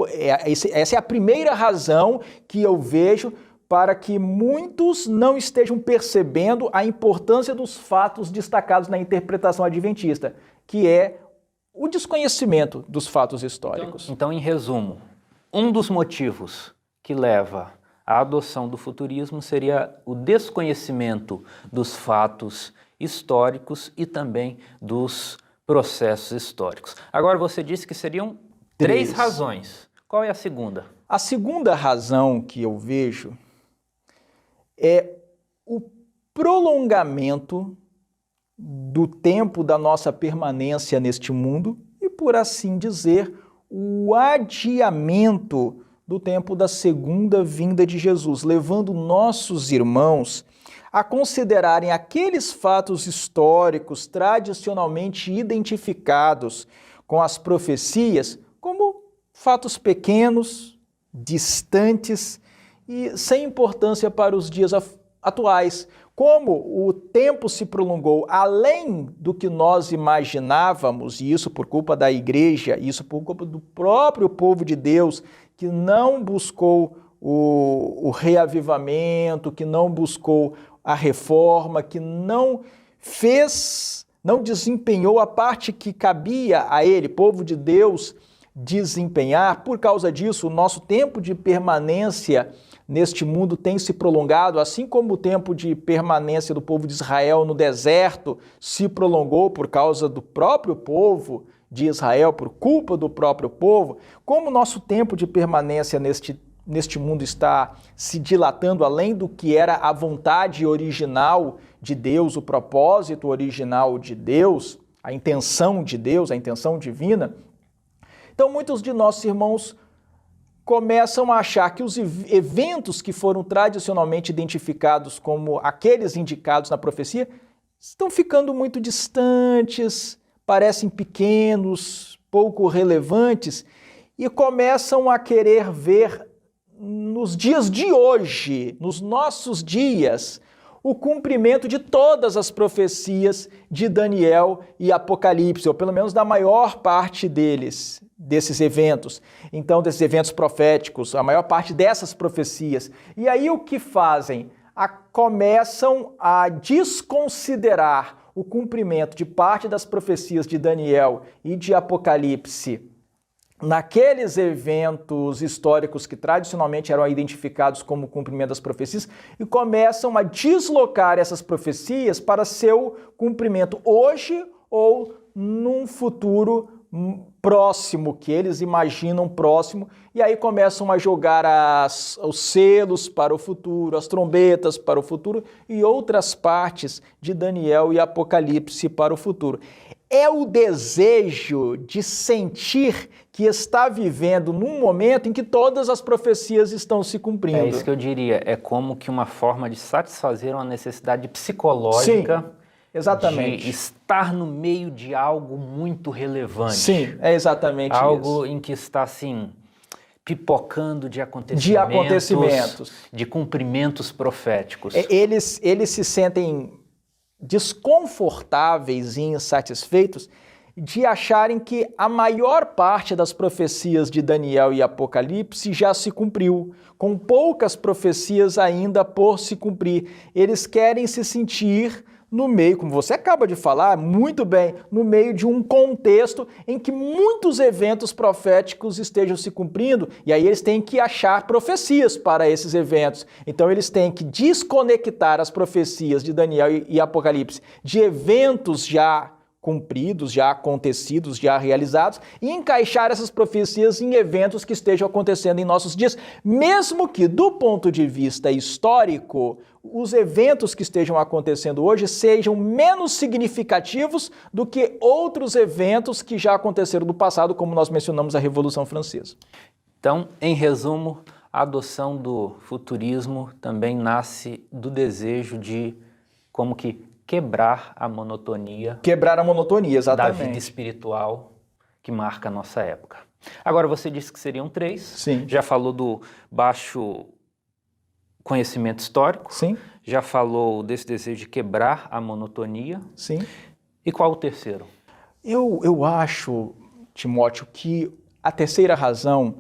B: essa é a primeira razão que eu vejo para que muitos não estejam percebendo a importância dos fatos destacados na interpretação adventista, que é o desconhecimento dos fatos históricos.
A: Então, em resumo, um dos motivos que leva à adoção do futurismo seria o desconhecimento dos fatos históricos e também dos processos históricos. Agora, você disse que seriam três razões. Qual é a segunda?
B: A segunda razão que eu vejo é o prolongamento do tempo da nossa permanência neste mundo e, por assim dizer, o adiamento do tempo da segunda vinda de Jesus, levando nossos irmãos a considerarem aqueles fatos históricos tradicionalmente identificados com as profecias como fatos pequenos, distantes e sem importância para os dias atuais. Como o tempo se prolongou além do que nós imaginávamos, e isso por culpa da igreja, isso por culpa do próprio povo de Deus, que não buscou o reavivamento, que não buscou a reforma, que não desempenhou a parte que cabia a ele, povo de Deus, desempenhar. Por causa disso, o nosso tempo de permanência neste mundo tem se prolongado, assim como o tempo de permanência do povo de Israel no deserto se prolongou por causa do próprio povo de Israel, por culpa do próprio povo. Como o nosso tempo de permanência neste mundo está se dilatando além do que era a vontade original de Deus, o propósito original de Deus, a intenção de Deus, a intenção divina. Então, muitos de nossos irmãos começam a achar que os eventos que foram tradicionalmente identificados como aqueles indicados na profecia estão ficando muito distantes, parecem pequenos, pouco relevantes, e começam a querer ver nos dias de hoje, nos nossos dias, o cumprimento de todas as profecias de Daniel e Apocalipse, ou pelo menos da maior parte desses eventos. Então, desses eventos proféticos, a maior parte dessas profecias. E aí o que fazem? Começam a desconsiderar o cumprimento de parte das profecias de Daniel e de Apocalipse naqueles eventos históricos que tradicionalmente eram identificados como cumprimento das profecias e começam a deslocar essas profecias para seu cumprimento hoje ou num futuro próximo, que eles imaginam próximo, e aí começam a jogar os selos para o futuro, as trombetas para o futuro e outras partes de Daniel e Apocalipse para o futuro. É o desejo de sentir que está vivendo num momento em que todas as profecias estão se cumprindo.
A: É isso que eu diria, é como que uma forma de satisfazer uma necessidade psicológica.
B: Sim, exatamente.
A: De estar no meio de algo muito relevante.
B: Sim, é exatamente
A: algo
B: isso.
A: Em que está, assim, pipocando de acontecimentos, de cumprimentos proféticos.
B: Eles se sentem desconfortáveis e insatisfeitos de acharem que a maior parte das profecias de Daniel e Apocalipse já se cumpriu, com poucas profecias ainda por se cumprir. Eles querem se sentir no meio, como você acaba de falar muito bem, no meio de um contexto em que muitos eventos proféticos estejam se cumprindo, e aí eles têm que achar profecias para esses eventos. Então eles têm que desconectar as profecias de Daniel e Apocalipse de eventos já cumpridos, já acontecidos, já realizados, e encaixar essas profecias em eventos que estejam acontecendo em nossos dias, mesmo que, do ponto de vista histórico, os eventos que estejam acontecendo hoje sejam menos significativos do que outros eventos que já aconteceram no passado, como nós mencionamos a Revolução Francesa.
A: Então, em resumo, a adoção do futurismo também nasce do desejo de, como que, quebrar a monotonia.
B: Quebrar a monotonia, exatamente.
A: Da vida espiritual que marca a nossa época. Agora, você disse que seriam 3.
B: Sim.
A: Já falou do baixo conhecimento histórico.
B: Sim.
A: Já falou desse desejo de quebrar a monotonia.
B: Sim.
A: E qual o terceiro?
B: Eu acho, Timóteo, que a terceira razão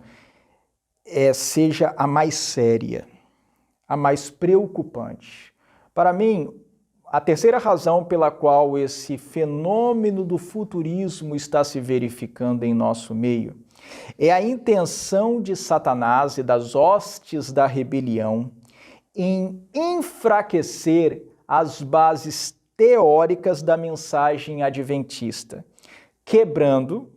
B: seja a mais séria, a mais preocupante. Para mim, a terceira razão pela qual esse fenômeno do futurismo está se verificando em nosso meio é a intenção de Satanás e das hostes da rebelião em enfraquecer as bases teóricas da mensagem adventista, quebrando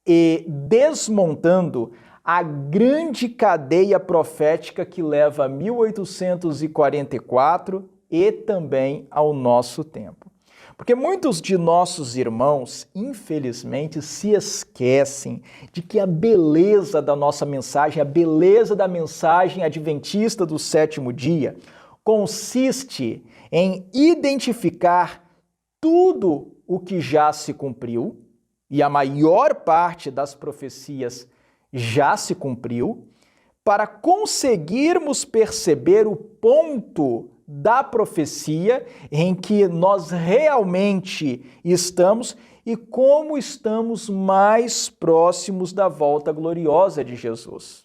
B: e desmontando a grande cadeia profética que leva a 1844 e também ao nosso tempo. Porque muitos de nossos irmãos, infelizmente, se esquecem de que a beleza da nossa mensagem, a beleza da mensagem adventista do sétimo dia, consiste em identificar tudo o que já se cumpriu, e a maior parte das profecias já se cumpriu, para conseguirmos perceber o ponto da profecia em que nós realmente estamos e como estamos mais próximos da volta gloriosa de Jesus.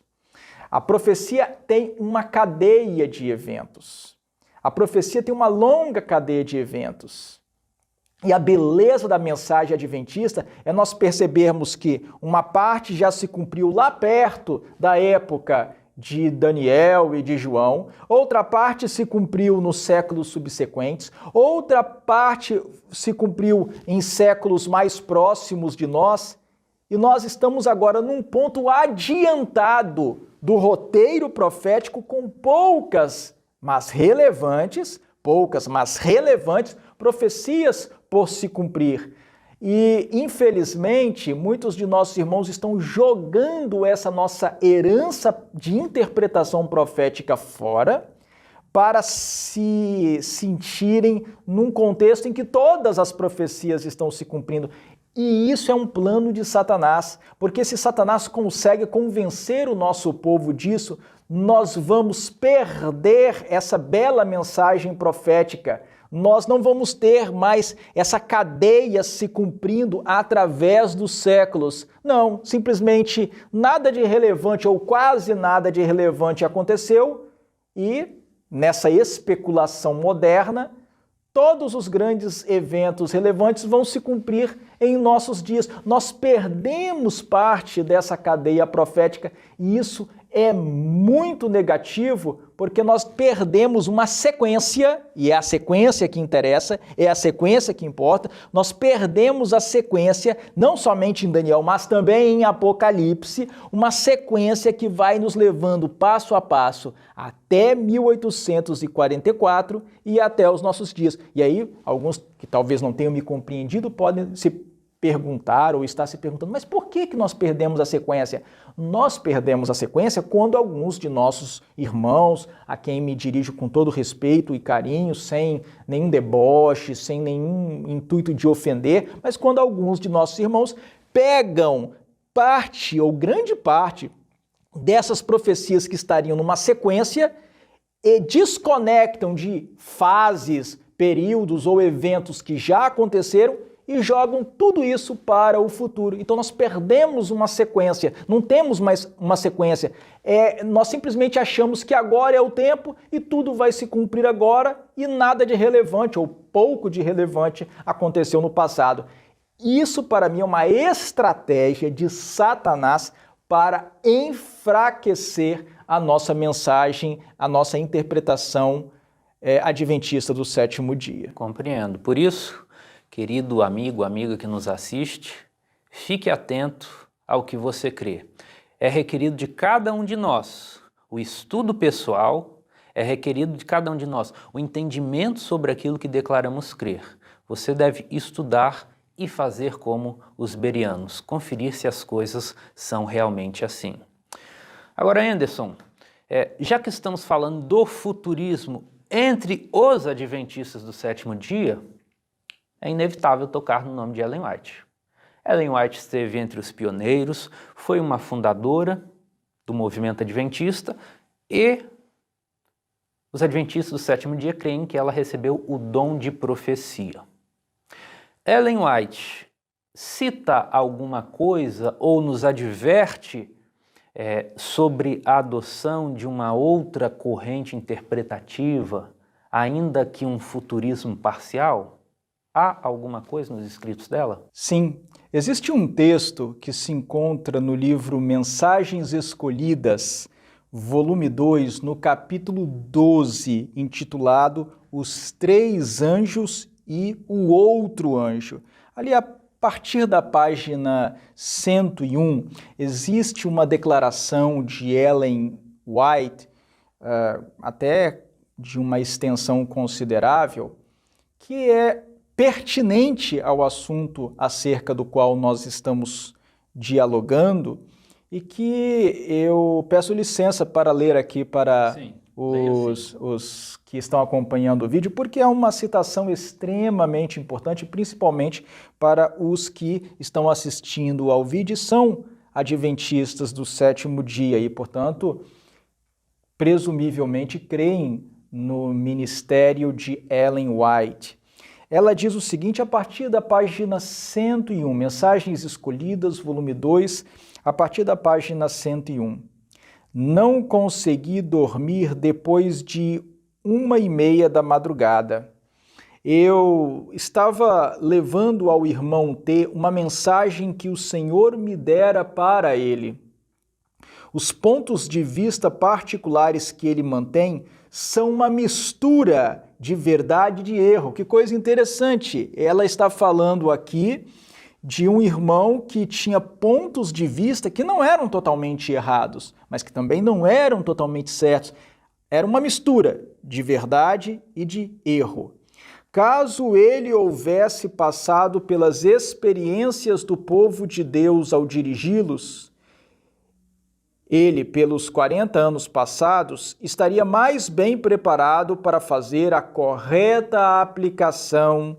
B: A profecia tem uma cadeia de eventos. A profecia tem uma longa cadeia de eventos. E a beleza da mensagem adventista é nós percebermos que uma parte já se cumpriu lá perto da época de Daniel e de João, outra parte se cumpriu nos séculos subsequentes, outra parte se cumpriu em séculos mais próximos de nós, e nós estamos agora num ponto adiantado do roteiro profético com poucas, mas relevantes profecias por se cumprir. E, infelizmente, muitos de nossos irmãos estão jogando essa nossa herança de interpretação profética fora para se sentirem num contexto em que todas as profecias estão se cumprindo. E isso é um plano de Satanás, porque se Satanás consegue convencer o nosso povo disso, nós vamos perder essa bela mensagem profética. Nós não vamos ter mais essa cadeia se cumprindo através dos séculos. Não, simplesmente nada de relevante ou quase nada de relevante aconteceu e, nessa especulação moderna, todos os grandes eventos relevantes vão se cumprir em nossos dias. Nós perdemos parte dessa cadeia profética e isso é muito negativo porque nós perdemos uma sequência, e é a sequência que interessa, é a sequência que importa, nós perdemos a sequência, não somente em Daniel, mas também em Apocalipse, uma sequência que vai nos levando passo a passo até 1844 e até os nossos dias. E aí, alguns que talvez não tenham me compreendido podem se perguntar ou estar se perguntando, mas por que nós perdemos a sequência? Nós perdemos a sequência quando alguns de nossos irmãos, a quem me dirijo com todo respeito e carinho, sem nenhum deboche, sem nenhum intuito de ofender, mas quando alguns de nossos irmãos pegam parte ou grande parte dessas profecias que estariam numa sequência e desconectam de fases, períodos ou eventos que já aconteceram e jogam tudo isso para o futuro. Então nós perdemos uma sequência, não temos mais uma sequência. Nós simplesmente achamos que agora é o tempo e tudo vai se cumprir agora e nada de relevante ou pouco de relevante aconteceu no passado. Isso para mim é uma estratégia de Satanás para enfraquecer a nossa mensagem, a nossa interpretação adventista do sétimo dia.
A: Compreendo. Por isso, querido amigo, amiga que nos assiste, fique atento ao que você crê. É requerido de cada um de nós o estudo pessoal, é requerido de cada um de nós o entendimento sobre aquilo que declaramos crer. Você deve estudar e fazer como os bereanos, conferir se as coisas são realmente assim. Agora, Anderson, já que estamos falando do futurismo entre os adventistas do sétimo dia, é inevitável tocar no nome de Ellen White. Ellen White esteve entre os pioneiros, foi uma fundadora do movimento adventista e os adventistas do sétimo dia creem que ela recebeu o dom de profecia. Ellen White cita alguma coisa ou nos adverte sobre a adoção de uma outra corrente interpretativa, ainda que um futurismo parcial? Há alguma coisa nos escritos dela?
B: Sim, existe um texto que se encontra no livro Mensagens Escolhidas, volume 2, no capítulo 12, intitulado Os Três Anjos e o Outro Anjo. Ali, a partir da página 101, existe uma declaração de Ellen White, até de uma extensão considerável, que é pertinente ao assunto acerca do qual nós estamos dialogando e que eu peço licença para ler aqui para os que estão acompanhando o vídeo, porque é uma citação extremamente importante, principalmente para os que estão assistindo ao vídeo e são adventistas do sétimo dia e, portanto, presumivelmente creem no ministério de Ellen White. Ela diz o seguinte a partir da página 101, Mensagens Escolhidas, volume 2, a partir da página 101. Não consegui dormir depois de 1h30 da madrugada. Eu estava levando ao irmão T uma mensagem que o Senhor me dera para ele. Os pontos de vista particulares que ele mantém são uma mistura de verdade e de erro. Que coisa interessante. Ela está falando aqui de um irmão que tinha pontos de vista que não eram totalmente errados, mas que também não eram totalmente certos. Era uma mistura de verdade e de erro. Caso ele houvesse passado pelas experiências do povo de Deus ao dirigi-los, ele, pelos 40 anos passados, estaria mais bem preparado para fazer a correta aplicação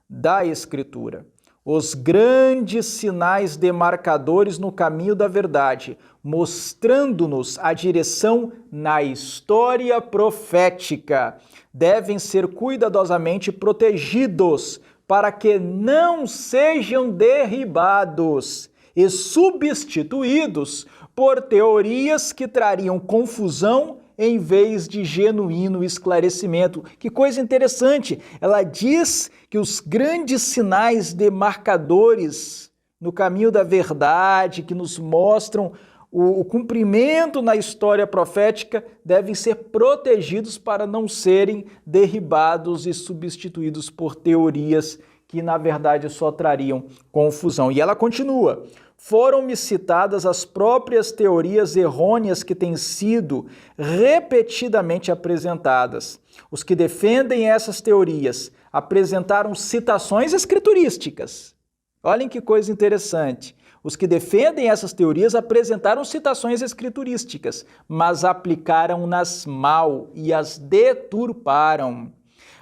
B: da Escritura. Os grandes sinais demarcadores no caminho da verdade, mostrando-nos a direção na história profética, devem ser cuidadosamente protegidos para que não sejam derribados e substituídos por teorias que trariam confusão em vez de genuíno esclarecimento. Que coisa interessante! Ela diz que os grandes sinais demarcadores no caminho da verdade, que nos mostram o cumprimento na história profética, devem ser protegidos para não serem derribados e substituídos por teorias que, na verdade, só trariam confusão. E ela continua. Foram-me citadas as próprias teorias errôneas que têm sido repetidamente apresentadas. Os que defendem essas teorias apresentaram citações escriturísticas. Olhem que coisa interessante. Os que defendem essas teorias apresentaram citações escriturísticas, mas aplicaram-nas mal e as deturparam.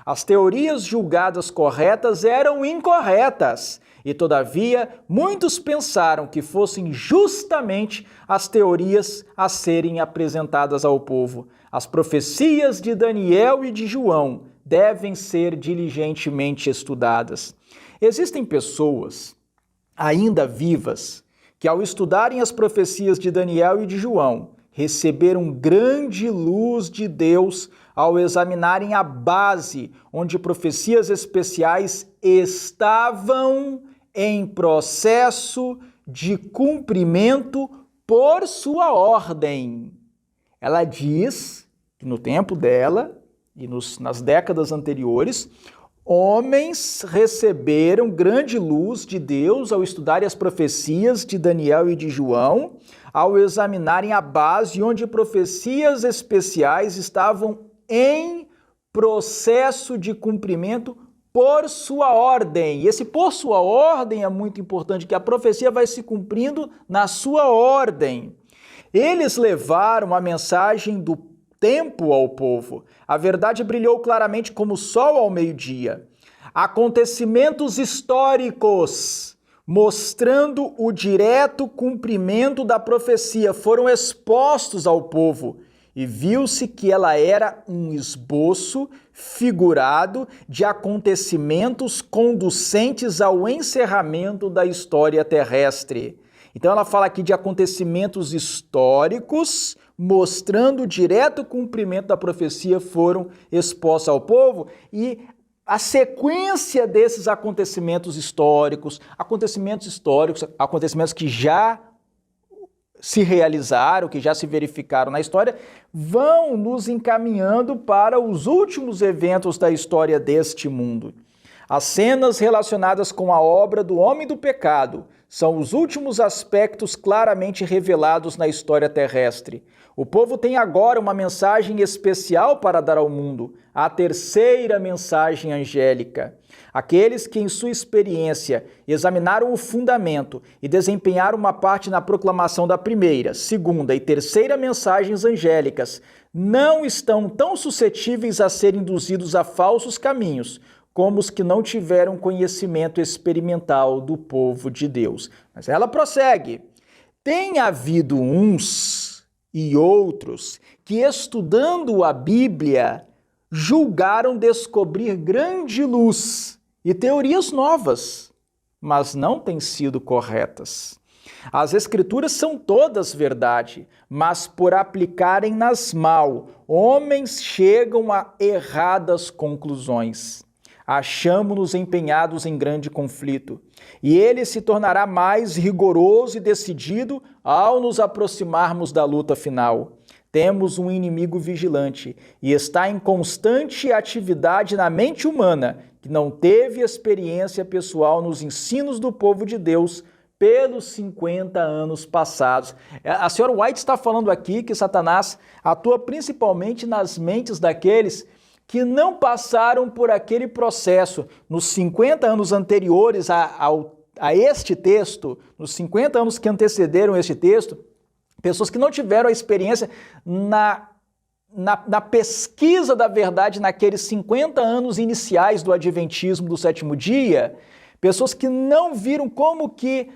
B: As teorias julgadas corretas eram incorretas E todavia, muitos pensaram que fossem justamente as teorias a serem apresentadas ao povo. As profecias de Daniel e de João devem ser diligentemente estudadas. Existem pessoas ainda vivas que, ao estudarem as profecias de Daniel e de João, receberam grande luz de Deus ao examinarem a base onde profecias especiais estavam em processo de cumprimento por sua ordem. Ela diz que no tempo dela e nas décadas anteriores, homens receberam grande luz de Deus ao estudarem as profecias de Daniel e de João, ao examinarem a base onde profecias especiais estavam em processo de cumprimento por sua ordem. E esse por sua ordem é muito importante, que a profecia vai se cumprindo na sua ordem. Eles levaram a mensagem do tempo ao povo. A verdade brilhou claramente como o sol ao meio-dia. Acontecimentos históricos mostrando o direto cumprimento da profecia foram expostos ao povo e viu-se que ela era um esboço figurado de acontecimentos conducentes ao encerramento da história terrestre. Então ela fala aqui de acontecimentos históricos mostrando o direto cumprimento da profecia foram expostos ao povo e a sequência desses acontecimentos históricos que já se realizaram, que já se verificaram na história, vão nos encaminhando para os últimos eventos da história deste mundo. As cenas relacionadas com a obra do homem do pecado são os últimos aspectos claramente revelados na história terrestre. O povo tem agora uma mensagem especial para dar ao mundo, a terceira mensagem angélica. Aqueles que, em sua experiência, examinaram o fundamento e desempenharam uma parte na proclamação da primeira, segunda e terceira mensagens angélicas, não estão tão suscetíveis a serem induzidos a falsos caminhos, como os que não tiveram conhecimento experimental do povo de Deus. Mas ela prossegue. Tem havido uns e outros que, estudando a Bíblia, julgaram descobrir grande luz e teorias novas, mas não têm sido corretas. As Escrituras são todas verdade, mas por aplicarem-nas mal, homens chegam a erradas conclusões. Achamo-nos empenhados em grande conflito, e ele se tornará mais rigoroso e decidido ao nos aproximarmos da luta final. Temos um inimigo vigilante e está em constante atividade na mente humana, que não teve experiência pessoal nos ensinos do povo de Deus pelos 50 anos passados. A senhora White está falando aqui que Satanás atua principalmente nas mentes daqueles que não passaram por aquele processo nos 50 anos anteriores a este texto, nos 50 anos que antecederam este texto, pessoas que não tiveram a experiência na pesquisa da verdade naqueles 50 anos iniciais do Adventismo do sétimo dia, pessoas que não viram como que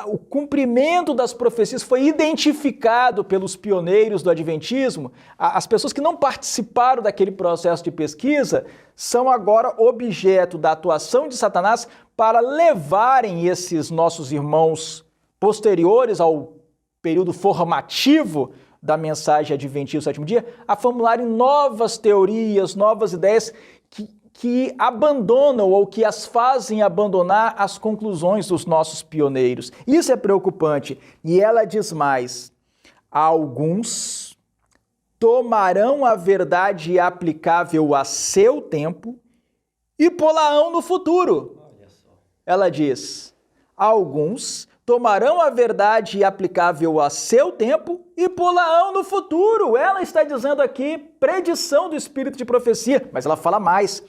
B: o cumprimento das profecias foi identificado pelos pioneiros do Adventismo. As pessoas que não participaram daquele processo de pesquisa são agora objeto da atuação de Satanás para levarem esses nossos irmãos posteriores ao período formativo da mensagem adventista do sétimo dia a formularem novas teorias, novas ideias que abandonam ou que as fazem abandonar as conclusões dos nossos pioneiros. Isso é preocupante. E ela diz mais: alguns tomarão a verdade aplicável a seu tempo e pô-la-ão no futuro. Ela diz: alguns tomarão a verdade aplicável a seu tempo e pô-la-ão no futuro. Ela está dizendo aqui predição do espírito de profecia, mas ela fala mais.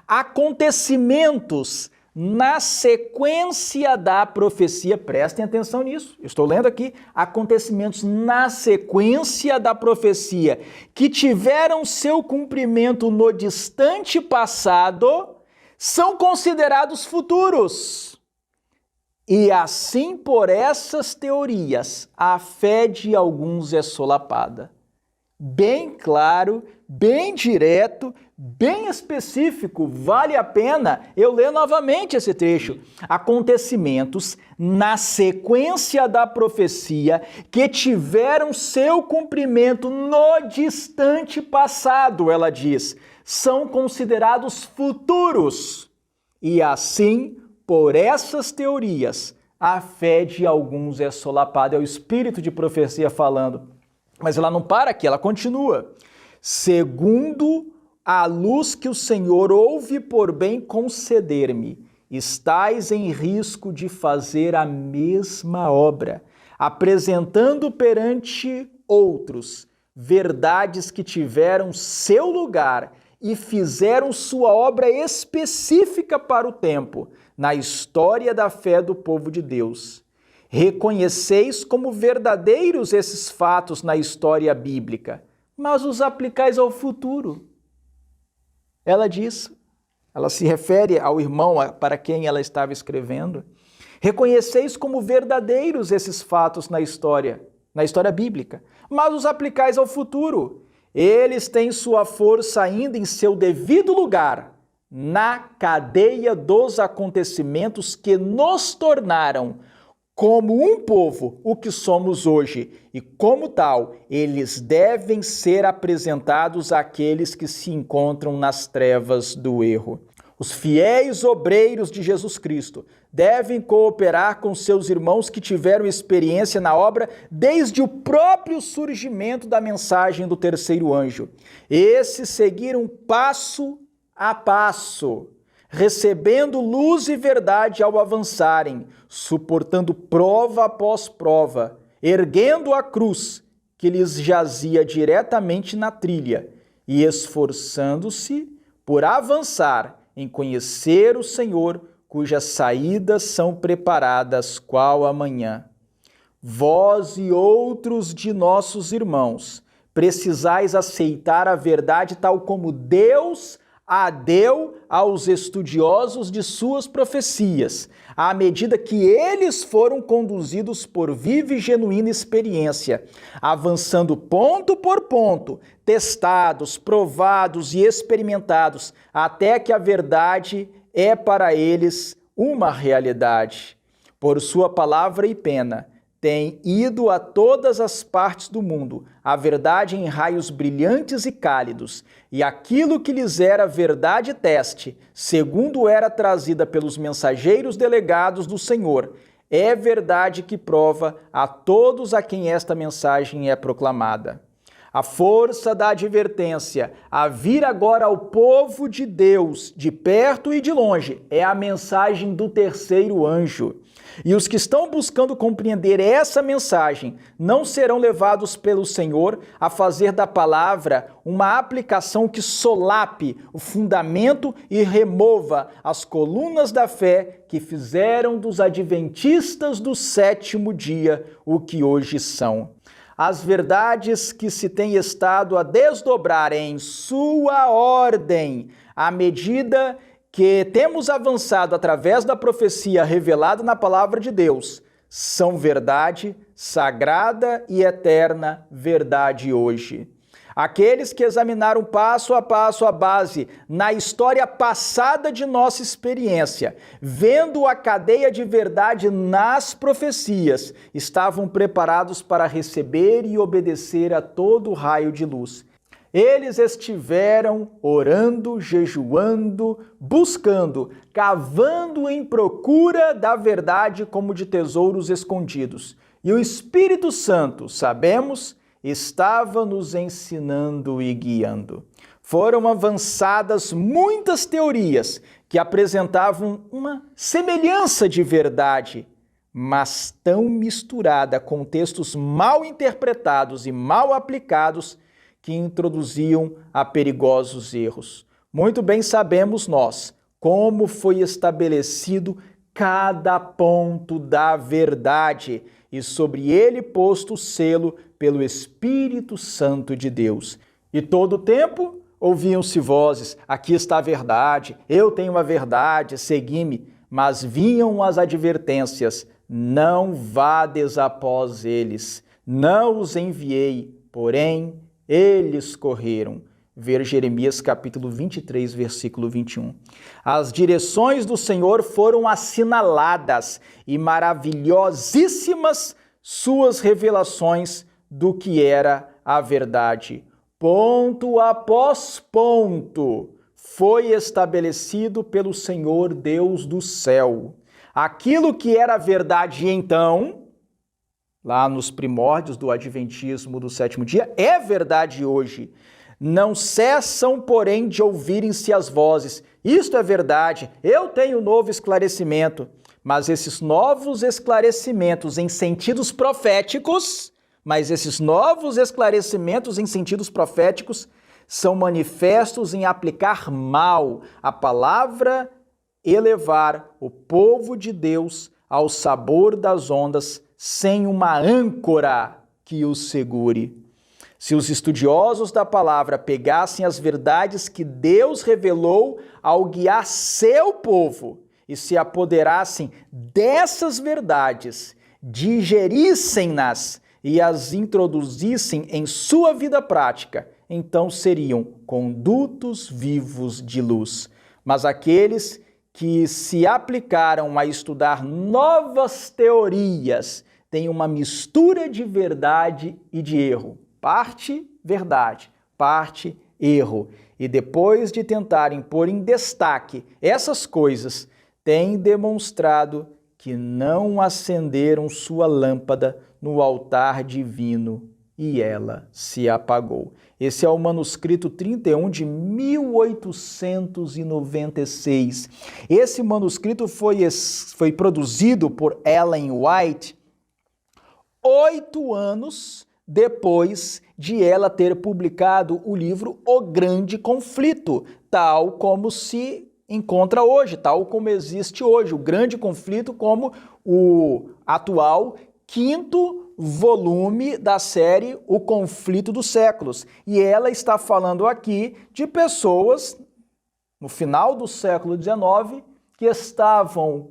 B: Acontecimentos na sequência da profecia, prestem atenção nisso, eu estou lendo aqui, acontecimentos na sequência da profecia que tiveram seu cumprimento no distante passado, são considerados futuros. E assim, por essas teorias, a fé de alguns é solapada. Bem claro, bem direto, bem específico. Vale a pena eu ler novamente esse trecho. Acontecimentos na sequência da profecia que tiveram seu cumprimento no distante passado, ela diz, são considerados futuros. E assim, por essas teorias, a fé de alguns é solapada. É o espírito de profecia falando. Mas ela não para aqui, ela continua. Segundo a luz que o Senhor ouve por bem conceder-me, estais em risco de fazer a mesma obra, apresentando perante outros verdades que tiveram seu lugar e fizeram sua obra específica para o tempo, na história da fé do povo de Deus. Reconheceis como verdadeiros esses fatos na história bíblica, mas os aplicais ao futuro. Ela diz, ela se refere ao irmão para quem ela estava escrevendo. Reconheceis como verdadeiros esses fatos na história bíblica, mas os aplicais ao futuro. Eles têm sua força ainda em seu devido lugar, na cadeia dos acontecimentos que nos tornaram como um povo, o que somos hoje, e como tal, eles devem ser apresentados àqueles que se encontram nas trevas do erro. Os fiéis obreiros de Jesus Cristo devem cooperar com seus irmãos que tiveram experiência na obra desde o próprio surgimento da mensagem do terceiro anjo. Esses seguiram passo a passo, recebendo luz e verdade ao avançarem, suportando prova após prova, erguendo a cruz que lhes jazia diretamente na trilha e esforçando-se por avançar em conhecer o Senhor, cujas saídas são preparadas qual amanhã. Vós e outros de nossos irmãos precisais aceitar a verdade tal como Deus a deu aos estudiosos de suas profecias, à medida que eles foram conduzidos por viva e genuína experiência, avançando ponto por ponto, testados, provados e experimentados, até que a verdade é para eles uma realidade. Por sua palavra e pena, tem ido a todas as partes do mundo, a verdade em raios brilhantes e cálidos, e aquilo que lhes era verdade teste, segundo era trazida pelos mensageiros delegados do Senhor, é verdade que prova a todos a quem esta mensagem é proclamada. A força da advertência a vir agora ao povo de Deus, de perto e de longe, é a mensagem do terceiro anjo. E os que estão buscando compreender essa mensagem não serão levados pelo Senhor a fazer da palavra uma aplicação que solape o fundamento e remova as colunas da fé que fizeram dos adventistas do sétimo dia o que hoje são. As verdades que se tem estado a desdobrar em sua ordem, à medida que temos avançado através da profecia revelada na palavra de Deus, são verdade, sagrada e eterna verdade hoje. Aqueles que examinaram passo a passo a base na história passada de nossa experiência, vendo a cadeia de verdade nas profecias, estavam preparados para receber e obedecer a todo raio de luz. Eles estiveram orando, jejuando, buscando, cavando em procura da verdade como de tesouros escondidos. E o Espírito Santo, sabemos, estava nos ensinando e guiando. Foram avançadas muitas teorias que apresentavam uma semelhança de verdade, mas tão misturada com textos mal interpretados e mal aplicados que introduziam a perigosos erros. Muito bem sabemos nós como foi estabelecido cada ponto da verdade e sobre ele posto o selo pelo Espírito Santo de Deus. E todo o tempo ouviam-se vozes, aqui está a verdade, eu tenho a verdade, segui-me. mas vinham as advertências: não vades após eles, não os enviei, porém eles correram. Ver Jeremias capítulo 23, versículo 21. As direções do Senhor foram assinaladas e maravilhosíssimas suas revelações do que era a verdade. Ponto após ponto foi estabelecido pelo Senhor Deus do céu. Aquilo que era verdade então, lá nos primórdios do Adventismo do sétimo dia, é verdade hoje. Não cessam, porém, de ouvirem-se as vozes. Isto é verdade, eu tenho novo esclarecimento. Mas esses novos esclarecimentos em sentidos proféticos, são manifestos em aplicar mal a palavra e levar o povo de Deus ao sabor das ondas sem uma âncora que os segure. Se os estudiosos da palavra pegassem as verdades que Deus revelou ao guiar seu povo e se apoderassem dessas verdades, digerissem-nas e as introduzissem em sua vida prática, então seriam condutos vivos de luz. Mas aqueles que se aplicaram a estudar novas teorias têm uma mistura de verdade e de erro. Parte verdade, parte erro. E depois de tentarem pôr em destaque essas coisas, têm demonstrado que não acenderam sua lâmpada no altar divino e ela se apagou. Esse é o manuscrito 31 de 1896. Esse manuscrito foi produzido por Ellen White 8 anos depois de ela ter publicado o livro O Grande Conflito, tal como se encontra hoje, tal como existe hoje, o Grande Conflito como o atual 5º volume da série O Conflito dos Séculos. E ela está falando aqui de pessoas no final do século XIX que estavam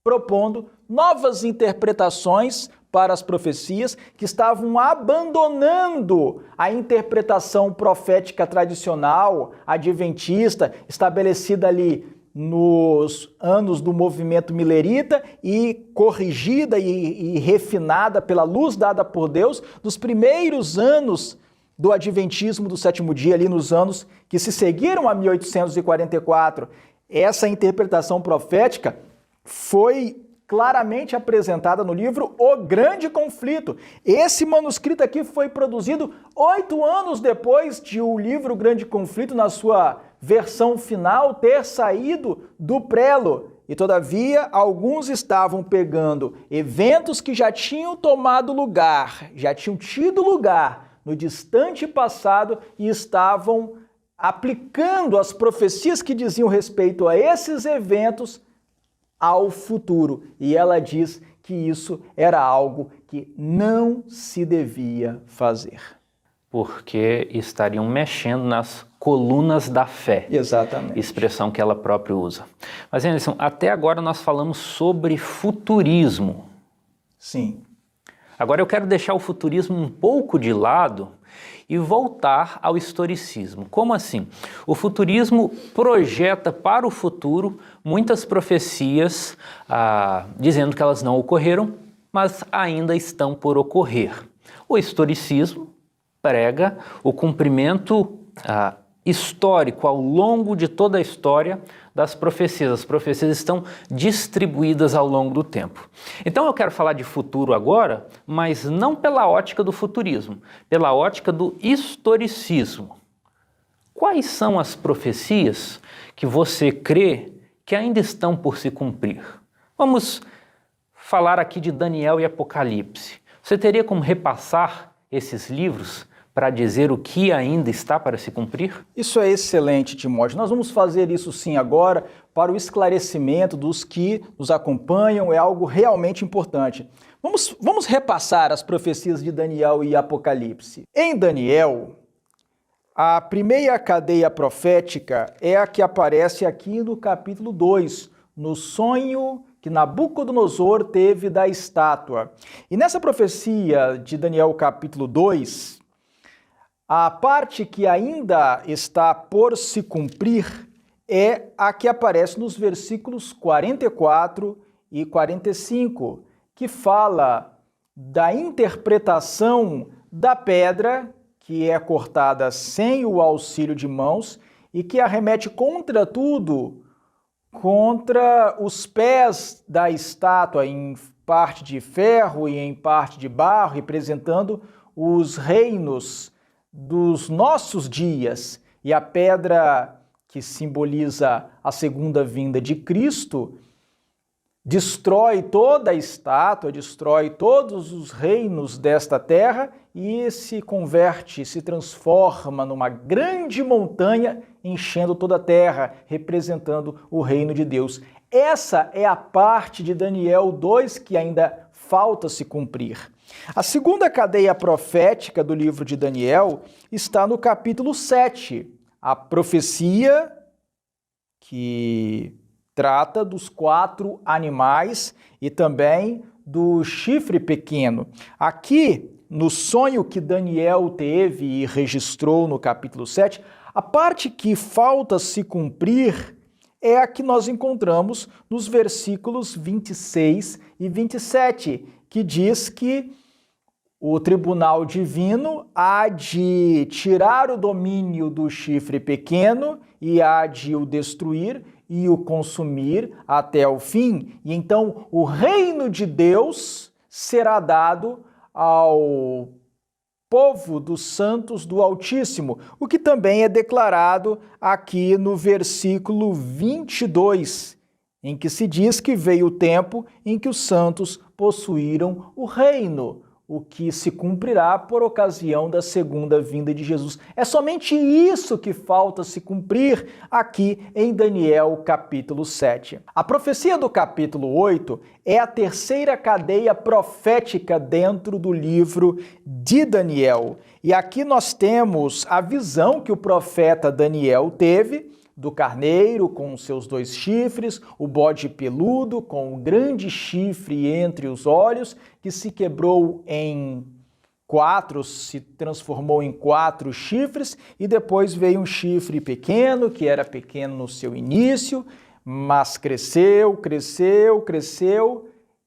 B: propondo novas interpretações para as profecias, que estavam abandonando a interpretação profética tradicional, adventista, estabelecida ali nos anos do movimento milerita e corrigida e refinada pela luz dada por Deus nos primeiros anos do adventismo do sétimo dia, ali nos anos que se seguiram a 1844. Essa interpretação profética foi claramente apresentada no livro O Grande Conflito. Esse manuscrito aqui foi produzido 8 anos depois de o livro Grande Conflito, na sua versão final, ter saído do prelo. E, todavia, alguns estavam pegando eventos que já tinham tomado lugar, já tinham tido lugar no distante passado e estavam aplicando as profecias que diziam respeito a esses eventos ao futuro. E ela diz que isso era algo que não se devia fazer.
A: Porque estariam mexendo nas colunas da fé.
B: Exatamente.
A: Expressão que ela própria usa. Mas, Anderson, até agora nós falamos sobre futurismo.
B: Sim.
A: Agora eu quero deixar o futurismo um pouco de lado e voltar ao historicismo. Como assim? O futurismo projeta para o futuro muitas profecias dizendo que elas não ocorreram, mas ainda estão por ocorrer. O historicismo prega o cumprimento histórico ao longo de toda a história das profecias. As profecias estão distribuídas ao longo do tempo. Então eu quero falar de futuro agora, mas não pela ótica do futurismo, pela ótica do historicismo. Quais são as profecias que você crê que ainda estão por se cumprir? Vamos falar aqui de Daniel e Apocalipse. Você teria como repassar esses livros para dizer o que ainda está para se cumprir?
B: Isso é excelente, Timóteo. Nós vamos fazer isso sim agora para o esclarecimento dos que nos acompanham, é algo realmente importante. Vamos repassar as profecias de Daniel e Apocalipse. Em Daniel, a primeira cadeia profética é a que aparece aqui no capítulo 2, no sonho que Nabucodonosor teve da estátua. E nessa profecia de Daniel capítulo 2, a parte que ainda está por se cumprir é a que aparece nos versículos 44 e 45, que fala da interpretação da pedra que é cortada sem o auxílio de mãos e que arremete contra tudo, contra os pés da estátua, em parte de ferro e em parte de barro, representando os reinos dos nossos dias. E a pedra que simboliza a segunda vinda de Cristo destrói toda a estátua, destrói todos os reinos desta terra e se converte, se transforma numa grande montanha, enchendo toda a terra, representando o reino de Deus. Essa é a parte de Daniel 2 que ainda falta se cumprir. A segunda cadeia profética do livro de Daniel está no capítulo 7, a profecia que trata dos 4 animais e também do chifre pequeno. Aqui, no sonho que Daniel teve e registrou no capítulo 7, a parte que falta se cumprir é a que nós encontramos nos versículos 26 e 27, que diz que o tribunal divino há de tirar o domínio do chifre pequeno e há de o destruir e o consumir até o fim. E então o reino de Deus será dado ao povo dos santos do Altíssimo, o que também é declarado aqui no versículo 22, em que se diz que veio o tempo em que os santos possuíram o reino, o que se cumprirá por ocasião da segunda vinda de Jesus. É somente isso que falta se cumprir aqui em Daniel capítulo 7. A profecia do capítulo 8 é a terceira cadeia profética dentro do livro de Daniel. E aqui nós temos a visão que o profeta Daniel teve do carneiro com seus 2 chifres, o bode peludo com o grande chifre entre os olhos, que se quebrou em 4, se transformou em 4 chifres, e depois veio um chifre pequeno, que era pequeno no seu início, mas cresceu,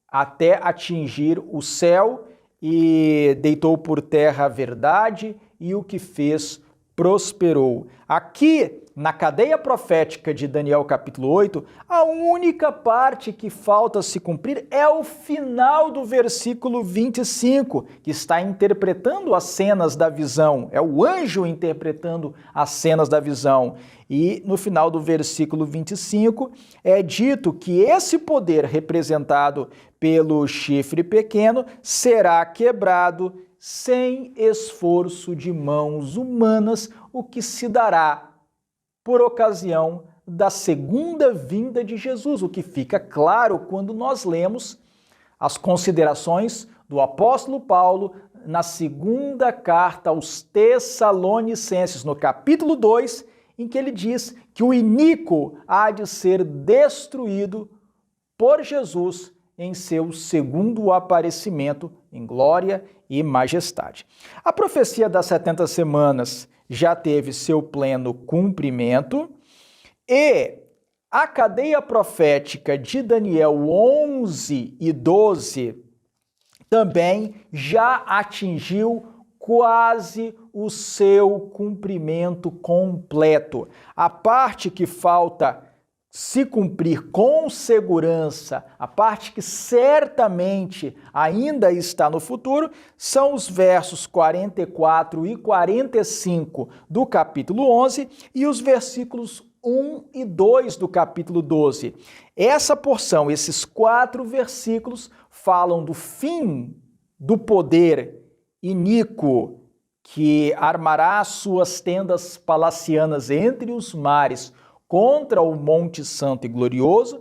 B: até atingir o céu e deitou por terra a verdade, e o que fez prosperou. Aqui, na cadeia profética de Daniel capítulo 8, a única parte que falta se cumprir é o final do versículo 25, que está interpretando as cenas da visão. É o anjo interpretando as cenas da visão. E no final do versículo 25 é dito que esse poder representado pelo chifre pequeno será quebrado sem esforço de mãos humanas, o que se dará por ocasião da segunda vinda de Jesus, o que fica claro quando nós lemos as considerações do apóstolo Paulo na segunda carta aos Tessalonicenses, no capítulo 2, em que ele diz que o iníquo há de ser destruído por Jesus em seu segundo aparecimento em glória e majestade. A profecia das 70 semanas já teve seu pleno cumprimento e a cadeia profética de Daniel 11 e 12 também já atingiu quase o seu cumprimento completo. A parte que falta se cumprir com segurança, a parte que certamente ainda está no futuro, são os versos 44 e 45 do capítulo 11 e os versículos 1 e 2 do capítulo 12. Essa porção, esses 4 versículos, falam do fim do poder iníquo que armará suas tendas palacianas entre os mares contra o Monte Santo e Glorioso.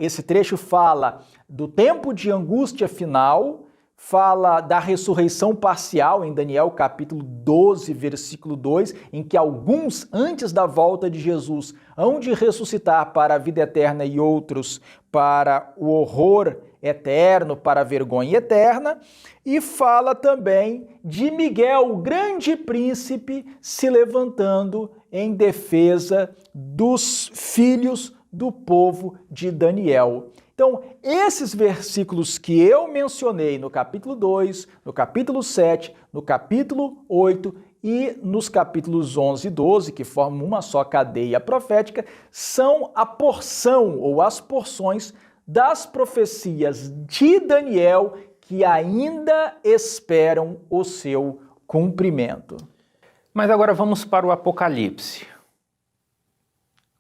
B: Esse trecho fala do tempo de angústia final, fala da ressurreição parcial em Daniel capítulo 12, versículo 2, em que alguns, antes da volta de Jesus, hão de ressuscitar para a vida eterna e outros para o horror eterno, para a vergonha eterna, e fala também de Miguel, o grande príncipe, se levantando em defesa dos filhos do povo de Daniel. Então, esses versículos que eu mencionei no capítulo 2, no capítulo 7, no capítulo 8 e nos capítulos 11 e 12, que formam uma só cadeia profética, são a porção ou as porções das profecias de Daniel que ainda esperam o seu cumprimento.
A: Mas agora vamos para o Apocalipse.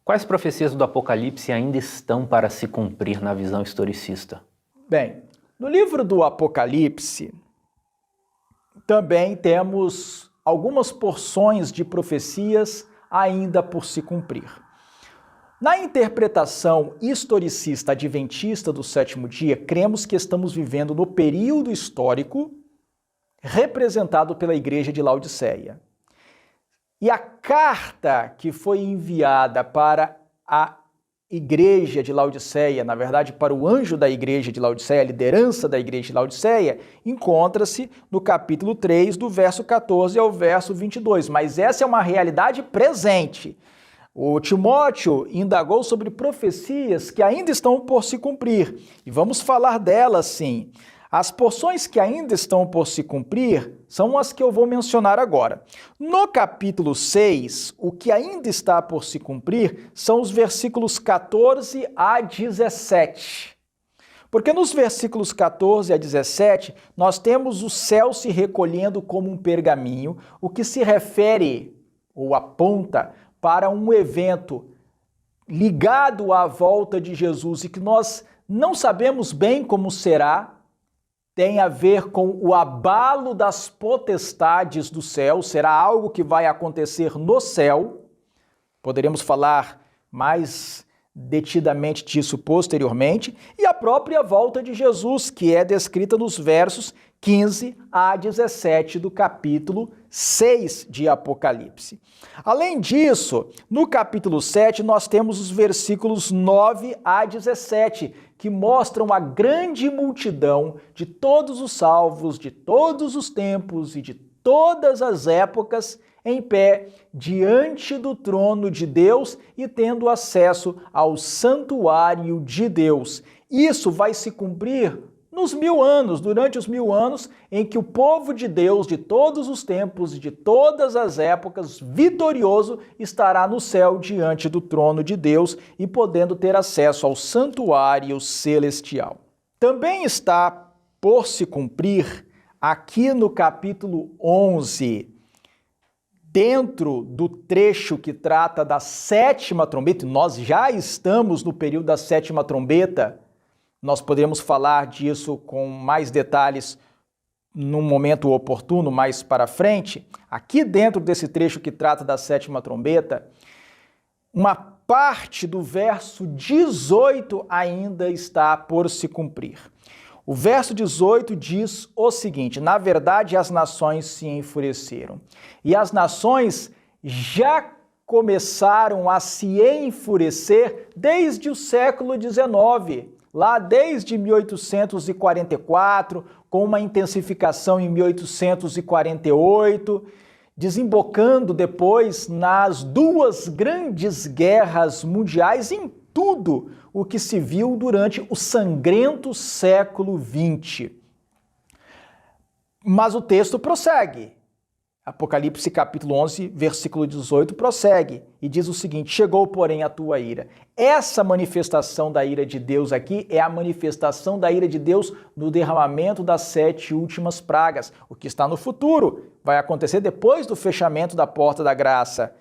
A: Quais profecias do Apocalipse ainda estão para se cumprir na visão historicista?
B: Bem, no livro do Apocalipse também temos algumas porções de profecias ainda por se cumprir. Na interpretação historicista adventista do sétimo dia, cremos que estamos vivendo no período histórico representado pela igreja de Laodiceia. E a carta que foi enviada para a igreja de Laodiceia, na verdade para o anjo da igreja de Laodiceia, a liderança da igreja de Laodiceia, encontra-se no capítulo 3, do verso 14 ao verso 22. Mas essa é uma realidade presente. O Timóteo indagou sobre profecias que ainda estão por se cumprir. E vamos falar delas, sim. As porções que ainda estão por se cumprir são as que eu vou mencionar agora. No capítulo 6, o que ainda está por se cumprir são os versículos 14 a 17. Porque nos versículos 14 a 17, nós temos o céu se recolhendo como um pergaminho, o que se refere ou aponta para um evento ligado à volta de Jesus e que nós não sabemos bem como será. Tem a ver com o abalo das potestades do céu, será algo que vai acontecer no céu. Poderemos falar mais detidamente disso posteriormente. E a própria volta de Jesus, que é descrita nos versos 15 a 17 do capítulo 6 de Apocalipse. Além disso, no capítulo 7, nós temos os versículos 9 a 17, que mostram a grande multidão de todos os salvos, de todos os tempos e de todas as épocas, em pé diante do trono de Deus e tendo acesso ao santuário de Deus. Isso vai se cumprir nos 1000 anos, durante os 1000 anos em que o povo de Deus de todos os tempos e de todas as épocas, vitorioso, estará no céu diante do trono de Deus e podendo ter acesso ao santuário celestial. Também está por se cumprir aqui no capítulo 11, dentro do trecho que trata da sétima trombeta, nós já estamos no período da sétima trombeta. Nós podemos falar disso com mais detalhes num momento oportuno, mais para frente. Aqui dentro desse trecho que trata da sétima trombeta, uma parte do verso 18 ainda está por se cumprir. O verso 18 diz o seguinte: na verdade as nações se enfureceram. E as nações já começaram a se enfurecer desde o século XIX. Lá desde 1844, com uma intensificação em 1848, desembocando depois nas duas grandes guerras mundiais, em tudo o que se viu durante o sangrento século XX. Mas o texto prossegue. Apocalipse capítulo 11, versículo 18, prossegue e diz o seguinte: chegou, porém, a tua ira. Essa manifestação da ira de Deus aqui é a manifestação da ira de Deus no derramamento das 7 últimas pragas. O que está no futuro vai acontecer depois do fechamento da porta da graça.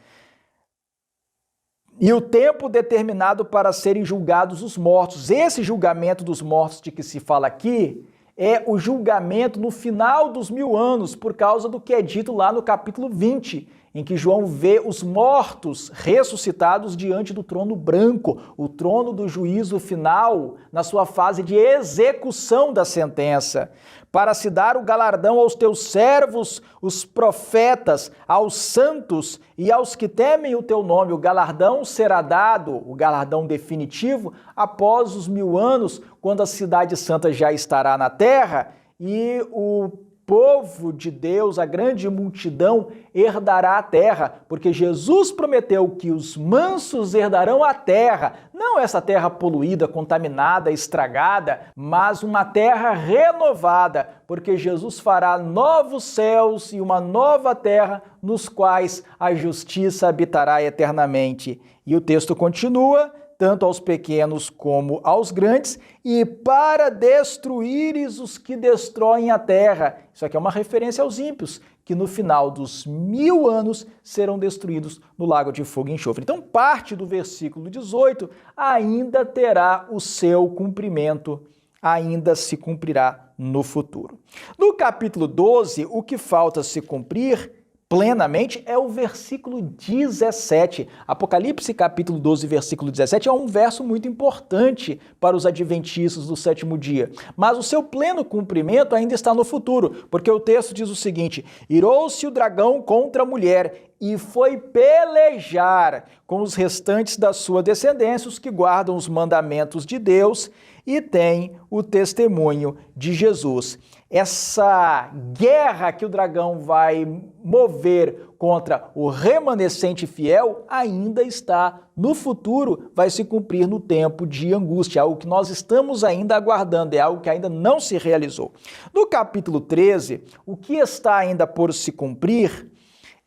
B: E o tempo determinado para serem julgados os mortos. Esse julgamento dos mortos de que se fala aqui é o julgamento no final dos 1000 anos, por causa do que é dito lá no capítulo 20, em que João vê os mortos ressuscitados diante do trono branco, o trono do juízo final, na sua fase de execução da sentença, para se dar o galardão aos teus servos, os profetas, aos santos e aos que temem o teu nome. O galardão será dado, o galardão definitivo, após os 1000 anos, quando a cidade santa já estará na terra e o povo de Deus, a grande multidão, herdará a terra, porque Jesus prometeu que os mansos herdarão a terra, não essa terra poluída, contaminada, estragada, mas uma terra renovada, porque Jesus fará novos céus e uma nova terra nos quais a justiça habitará eternamente. E o texto continua: tanto aos pequenos como aos grandes, e para destruíres os que destroem a terra. Isso aqui é uma referência aos ímpios, que no final dos 1000 anos serão destruídos no lago de fogo e enxofre. Então, parte do versículo 18 ainda terá o seu cumprimento, ainda se cumprirá no futuro. No capítulo 12, o que falta se cumprir plenamente é o versículo 17. Apocalipse capítulo 12, versículo 17 é um verso muito importante para os adventistas do sétimo dia, mas o seu pleno cumprimento ainda está no futuro, porque o texto diz o seguinte: irou-se o dragão contra a mulher e foi pelejar com os restantes da sua descendência, os que guardam os mandamentos de Deus e têm o testemunho de Jesus. Essa guerra que o dragão vai mover contra o remanescente fiel ainda está no futuro, vai se cumprir no tempo de angústia, algo que nós estamos ainda aguardando, é algo que ainda não se realizou. No capítulo 13, o que está ainda por se cumprir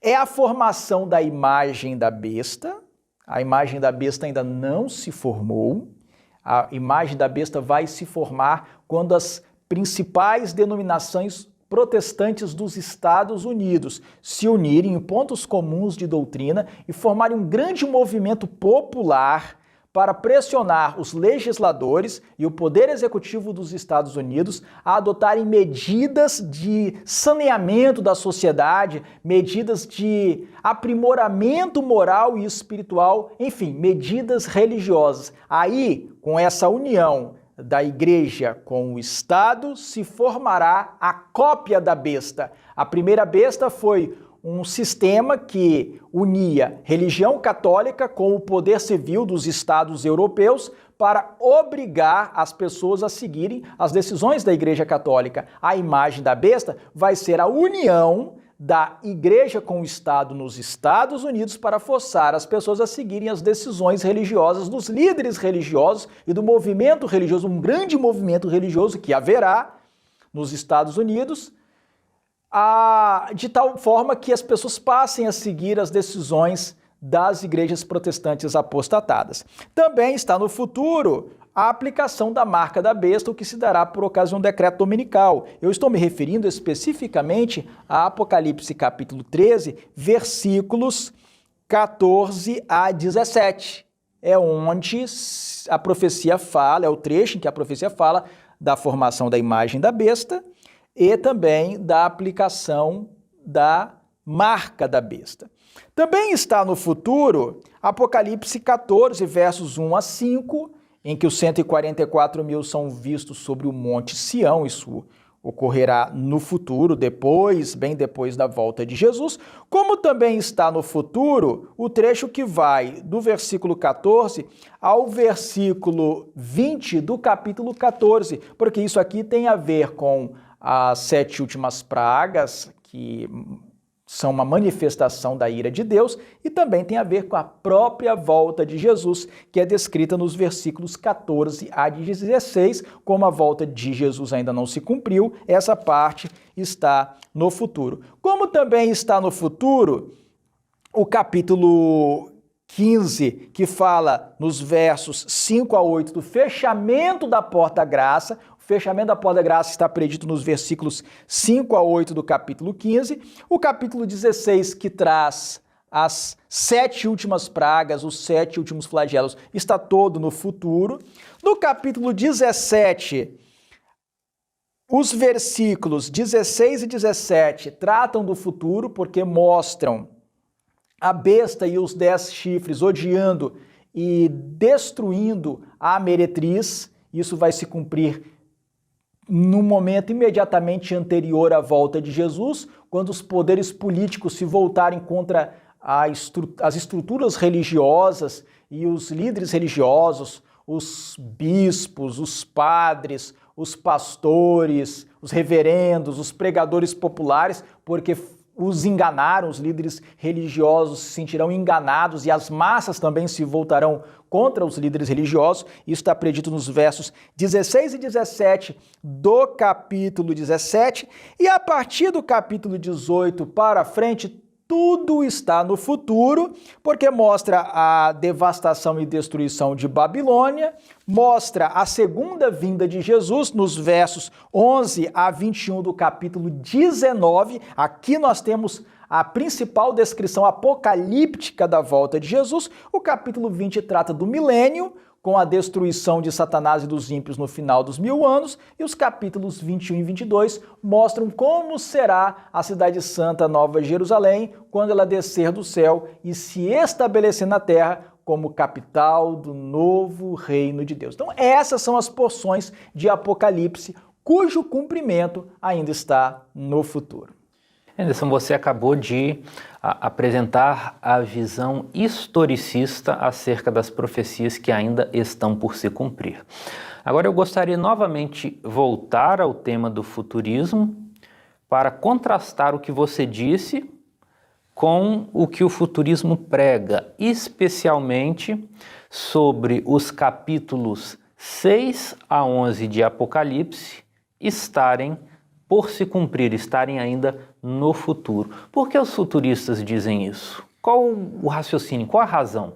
B: é a formação da imagem da besta. A imagem da besta ainda não se formou. A imagem da besta vai se formar quando as principais denominações protestantes dos Estados Unidos se unirem em pontos comuns de doutrina e formarem um grande movimento popular para pressionar os legisladores e o poder executivo dos Estados Unidos a adotarem medidas de saneamento da sociedade, medidas de aprimoramento moral e espiritual, enfim, medidas religiosas. Aí, com essa união da igreja com o Estado, se formará a cópia da besta. A primeira besta foi um sistema que unia religião católica com o poder civil dos estados europeus para obrigar as pessoas a seguirem as decisões da Igreja Católica. A imagem da besta vai ser a união da igreja com o Estado nos Estados Unidos para forçar as pessoas a seguirem as decisões religiosas dos líderes religiosos e do movimento religioso, um grande movimento religioso que haverá nos Estados Unidos, de tal forma que as pessoas passem a seguir as decisões das igrejas protestantes apostatadas. Também está no futuro a aplicação da marca da besta, o que se dará por ocasião do decreto dominical. Eu estou me referindo especificamente a Apocalipse capítulo 13, versículos 14 a 17. É onde a profecia fala, é o trecho em que a profecia fala da formação da imagem da besta e também da aplicação da marca da besta. Também está no futuro Apocalipse 14, versos 1 a 5, em que os 144 mil são vistos sobre o Monte Sião. Isso ocorrerá no futuro, bem depois da volta de Jesus. Como também está no futuro o trecho que vai do versículo 14 ao versículo 20 do capítulo 14, porque isso aqui tem a ver com as 7 últimas pragas, que são uma manifestação da ira de Deus, e também tem a ver com a própria volta de Jesus, que é descrita nos versículos 14 a 16. Como a volta de Jesus ainda não se cumpriu, essa parte está no futuro. Como também está no futuro o capítulo 15, que fala nos versos 5 a 8 do fechamento da porta da graça. O fechamento da porta da graça está predito nos versículos 5 a 8 do capítulo 15. O capítulo 16, que traz as 7 últimas pragas, os 7 últimos flagelos, está todo no futuro. No capítulo 17, os versículos 16 e 17 tratam do futuro, porque mostram a besta e os 10 chifres odiando e destruindo a meretriz. Isso vai se cumprir no momento imediatamente anterior à volta de Jesus, quando os poderes políticos se voltarem contra as estruturas religiosas e os líderes religiosos, os bispos, os padres, os pastores, os reverendos, os pregadores populares, porque os enganaram, os líderes religiosos se sentirão enganados e as massas também se voltarão contra os líderes religiosos. Isso está predito nos versos 16 e 17 do capítulo 17. E a partir do capítulo 18 para frente, tudo está no futuro, porque mostra a devastação e destruição de Babilônia, mostra a segunda vinda de Jesus nos versos 11 a 21 do capítulo 19. Aqui nós temos a principal descrição apocalíptica da volta de Jesus. O capítulo 20 trata do milênio, com a destruição de Satanás e dos ímpios no final dos 1000 anos, e os capítulos 21 e 22 mostram como será a cidade santa Nova Jerusalém quando ela descer do céu e se estabelecer na terra como capital do novo reino de Deus. Então essas são as porções de Apocalipse, cujo cumprimento ainda está no futuro.
A: Anderson, você acabou de apresentar a visão historicista acerca das profecias que ainda estão por se cumprir. Agora eu gostaria novamente voltar ao tema do futurismo para contrastar o que você disse com o que o futurismo prega, especialmente sobre os capítulos 6 a 11 de Apocalipse estarem por se cumprir, estarem ainda no futuro. Por que os futuristas dizem isso? Qual o raciocínio, qual a razão?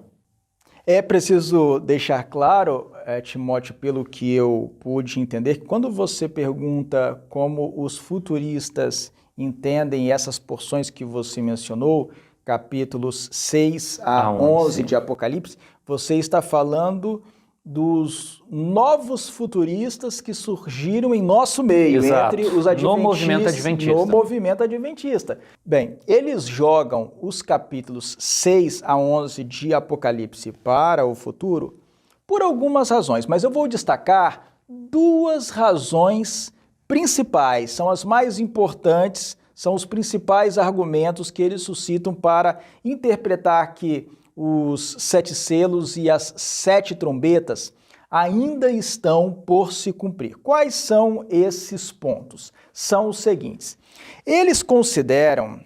B: É preciso deixar claro, Timóteo, pelo que eu pude entender, que quando você pergunta como os futuristas entendem essas porções que você mencionou, capítulos 6 a 11 de Apocalipse, você está falando dos novos futuristas que surgiram em nosso meio,
A: exato,
B: entre os adventistas,
A: no movimento adventista.
B: No movimento adventista. Bem, eles jogam os capítulos 6 a 11 de Apocalipse para o futuro por algumas razões, mas eu vou destacar 2 razões principais, são as mais importantes, são os principais argumentos que eles suscitam para interpretar que os 7 selos e as 7 trombetas ainda estão por se cumprir. Quais são esses pontos? São os seguintes. Eles consideram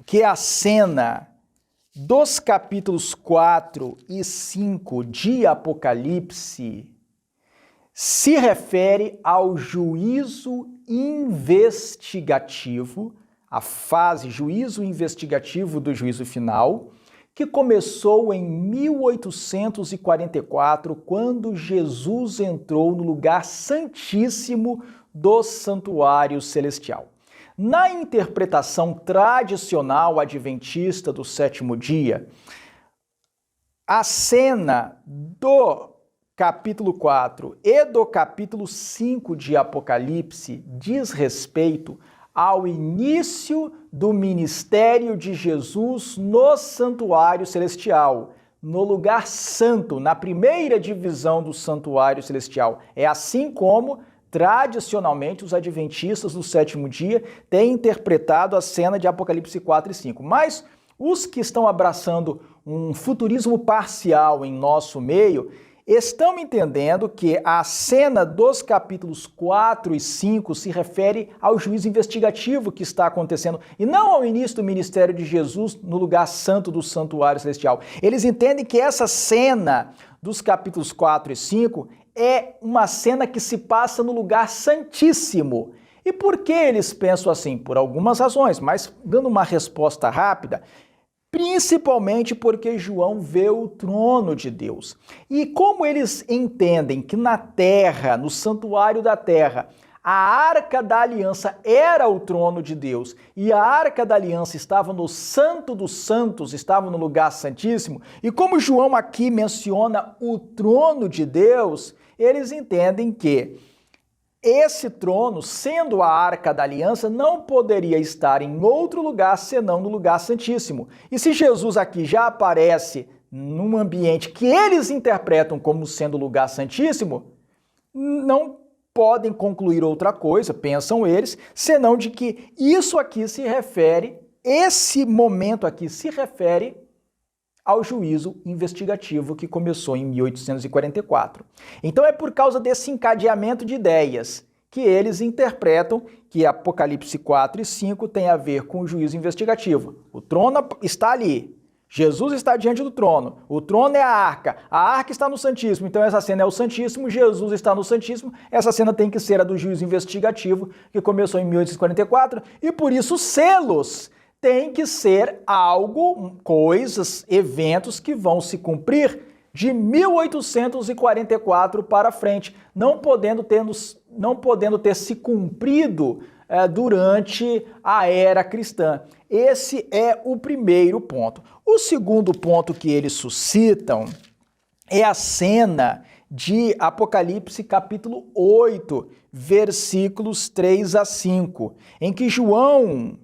B: que a cena dos capítulos 4 e 5 de Apocalipse se refere ao juízo investigativo, a fase juízo investigativo do juízo final, que começou em 1844, quando Jesus entrou no lugar santíssimo do santuário celestial. Na interpretação tradicional adventista do 7º dia, a cena do capítulo 4 e do capítulo 5 de Apocalipse diz respeito ao início do ministério de Jesus no santuário celestial, no lugar santo, na primeira divisão do santuário celestial. É assim como, tradicionalmente, os adventistas do 7º dia têm interpretado a cena de Apocalipse 4 e 5. Mas os que estão abraçando um futurismo parcial em nosso meio estão entendendo que a cena dos capítulos 4 e 5 se refere ao juízo investigativo que está acontecendo e não ao início do ministério de Jesus no lugar santo do santuário celestial. Eles entendem que essa cena dos capítulos 4 e 5 é uma cena que se passa no lugar santíssimo. E por que eles pensam assim? Por algumas razões, mas dando uma resposta rápida, principalmente porque João vê o trono de Deus. E como eles entendem que na terra, no santuário da terra, a Arca da Aliança era o trono de Deus e a Arca da Aliança estava no Santo dos Santos, estava no lugar santíssimo, e como João aqui menciona o trono de Deus, eles entendem que esse trono, sendo a Arca da Aliança, não poderia estar em outro lugar senão no lugar santíssimo. E se Jesus aqui já aparece num ambiente que eles interpretam como sendo o lugar santíssimo, não podem concluir outra coisa, pensam eles, senão de que isso aqui se refere, esse momento aqui se refere ao juízo investigativo que começou em 1844. Então é por causa desse encadeamento de ideias que eles interpretam que Apocalipse 4 e 5 tem a ver com o juízo investigativo. O trono está ali, Jesus está diante do trono, o trono é a arca está no Santíssimo, então essa cena é o Santíssimo, Jesus está no Santíssimo, essa cena tem que ser a do juízo investigativo que começou em 1844 e por isso os selos tem que ser algo, coisas, eventos que vão se cumprir de 1844 para frente, não podendo ter se cumprido durante a era cristã. Esse é o primeiro ponto. O segundo ponto que eles suscitam é a cena de Apocalipse capítulo 8, versículos 3 a 5, em que João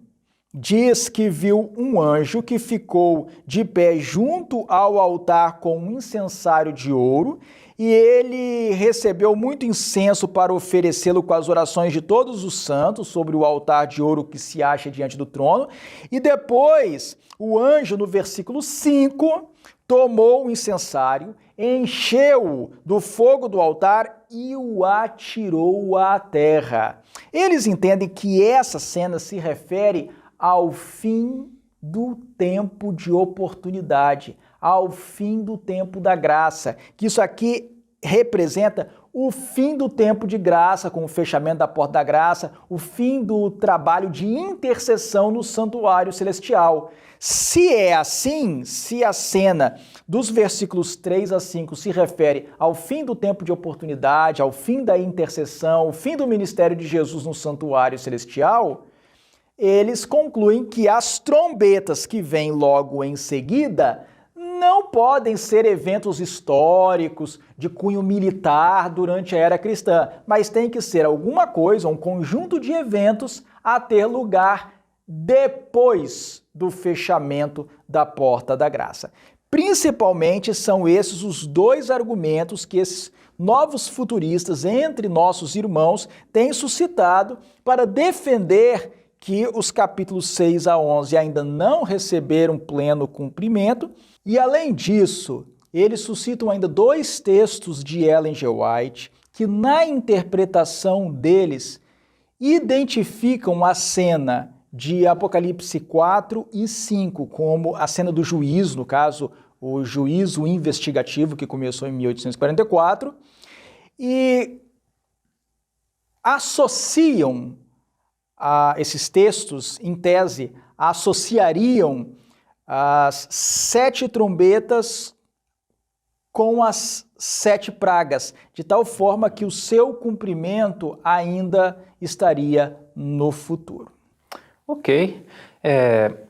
B: diz que viu um anjo que ficou de pé junto ao altar com um incensário de ouro e ele recebeu muito incenso para oferecê-lo com as orações de todos os santos sobre o altar de ouro que se acha diante do trono. E depois o anjo, no versículo 5, tomou o incensário, encheu-o do fogo do altar e o atirou à terra. Eles entendem que essa cena se refere ao fim do tempo de oportunidade, ao fim do tempo da graça, que isso aqui representa o fim do tempo de graça, com o fechamento da porta da graça, o fim do trabalho de intercessão no santuário celestial. Se é assim, se a cena dos versículos 3 a 5 se refere ao fim do tempo de oportunidade, ao fim da intercessão, ao fim do ministério de Jesus no santuário celestial, eles concluem que as trombetas que vêm logo em seguida não podem ser eventos históricos de cunho militar durante a era cristã, mas tem que ser alguma coisa, um conjunto de eventos a ter lugar depois do fechamento da porta da graça. Principalmente são esses os dois argumentos que esses novos futuristas entre nossos irmãos têm suscitado para defender que os capítulos 6 a 11 ainda não receberam pleno cumprimento, e além disso, eles suscitam ainda dois textos de Ellen G. White que, na interpretação deles, identificam a cena de Apocalipse 4 e 5 como a cena do juízo, no caso, o juízo investigativo que começou em 1844, e associam esses textos, em tese, associariam as 7 trombetas com as 7 pragas, de tal forma que o seu cumprimento ainda estaria no futuro.
A: Ok.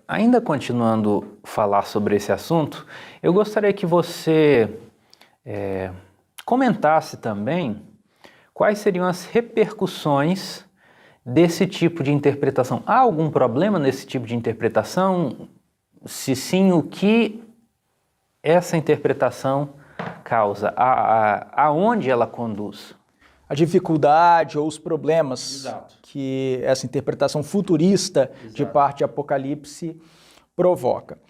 A: Ainda continuando a falar sobre esse assunto, eu gostaria que você comentasse também quais seriam as repercussões desse tipo de interpretação. Há algum problema nesse tipo de interpretação? Se sim, o que essa interpretação causa? Aonde ela conduz?
B: A dificuldade ou os problemas
A: Exato.
B: que essa interpretação futurista de parte de Apocalipse provoca.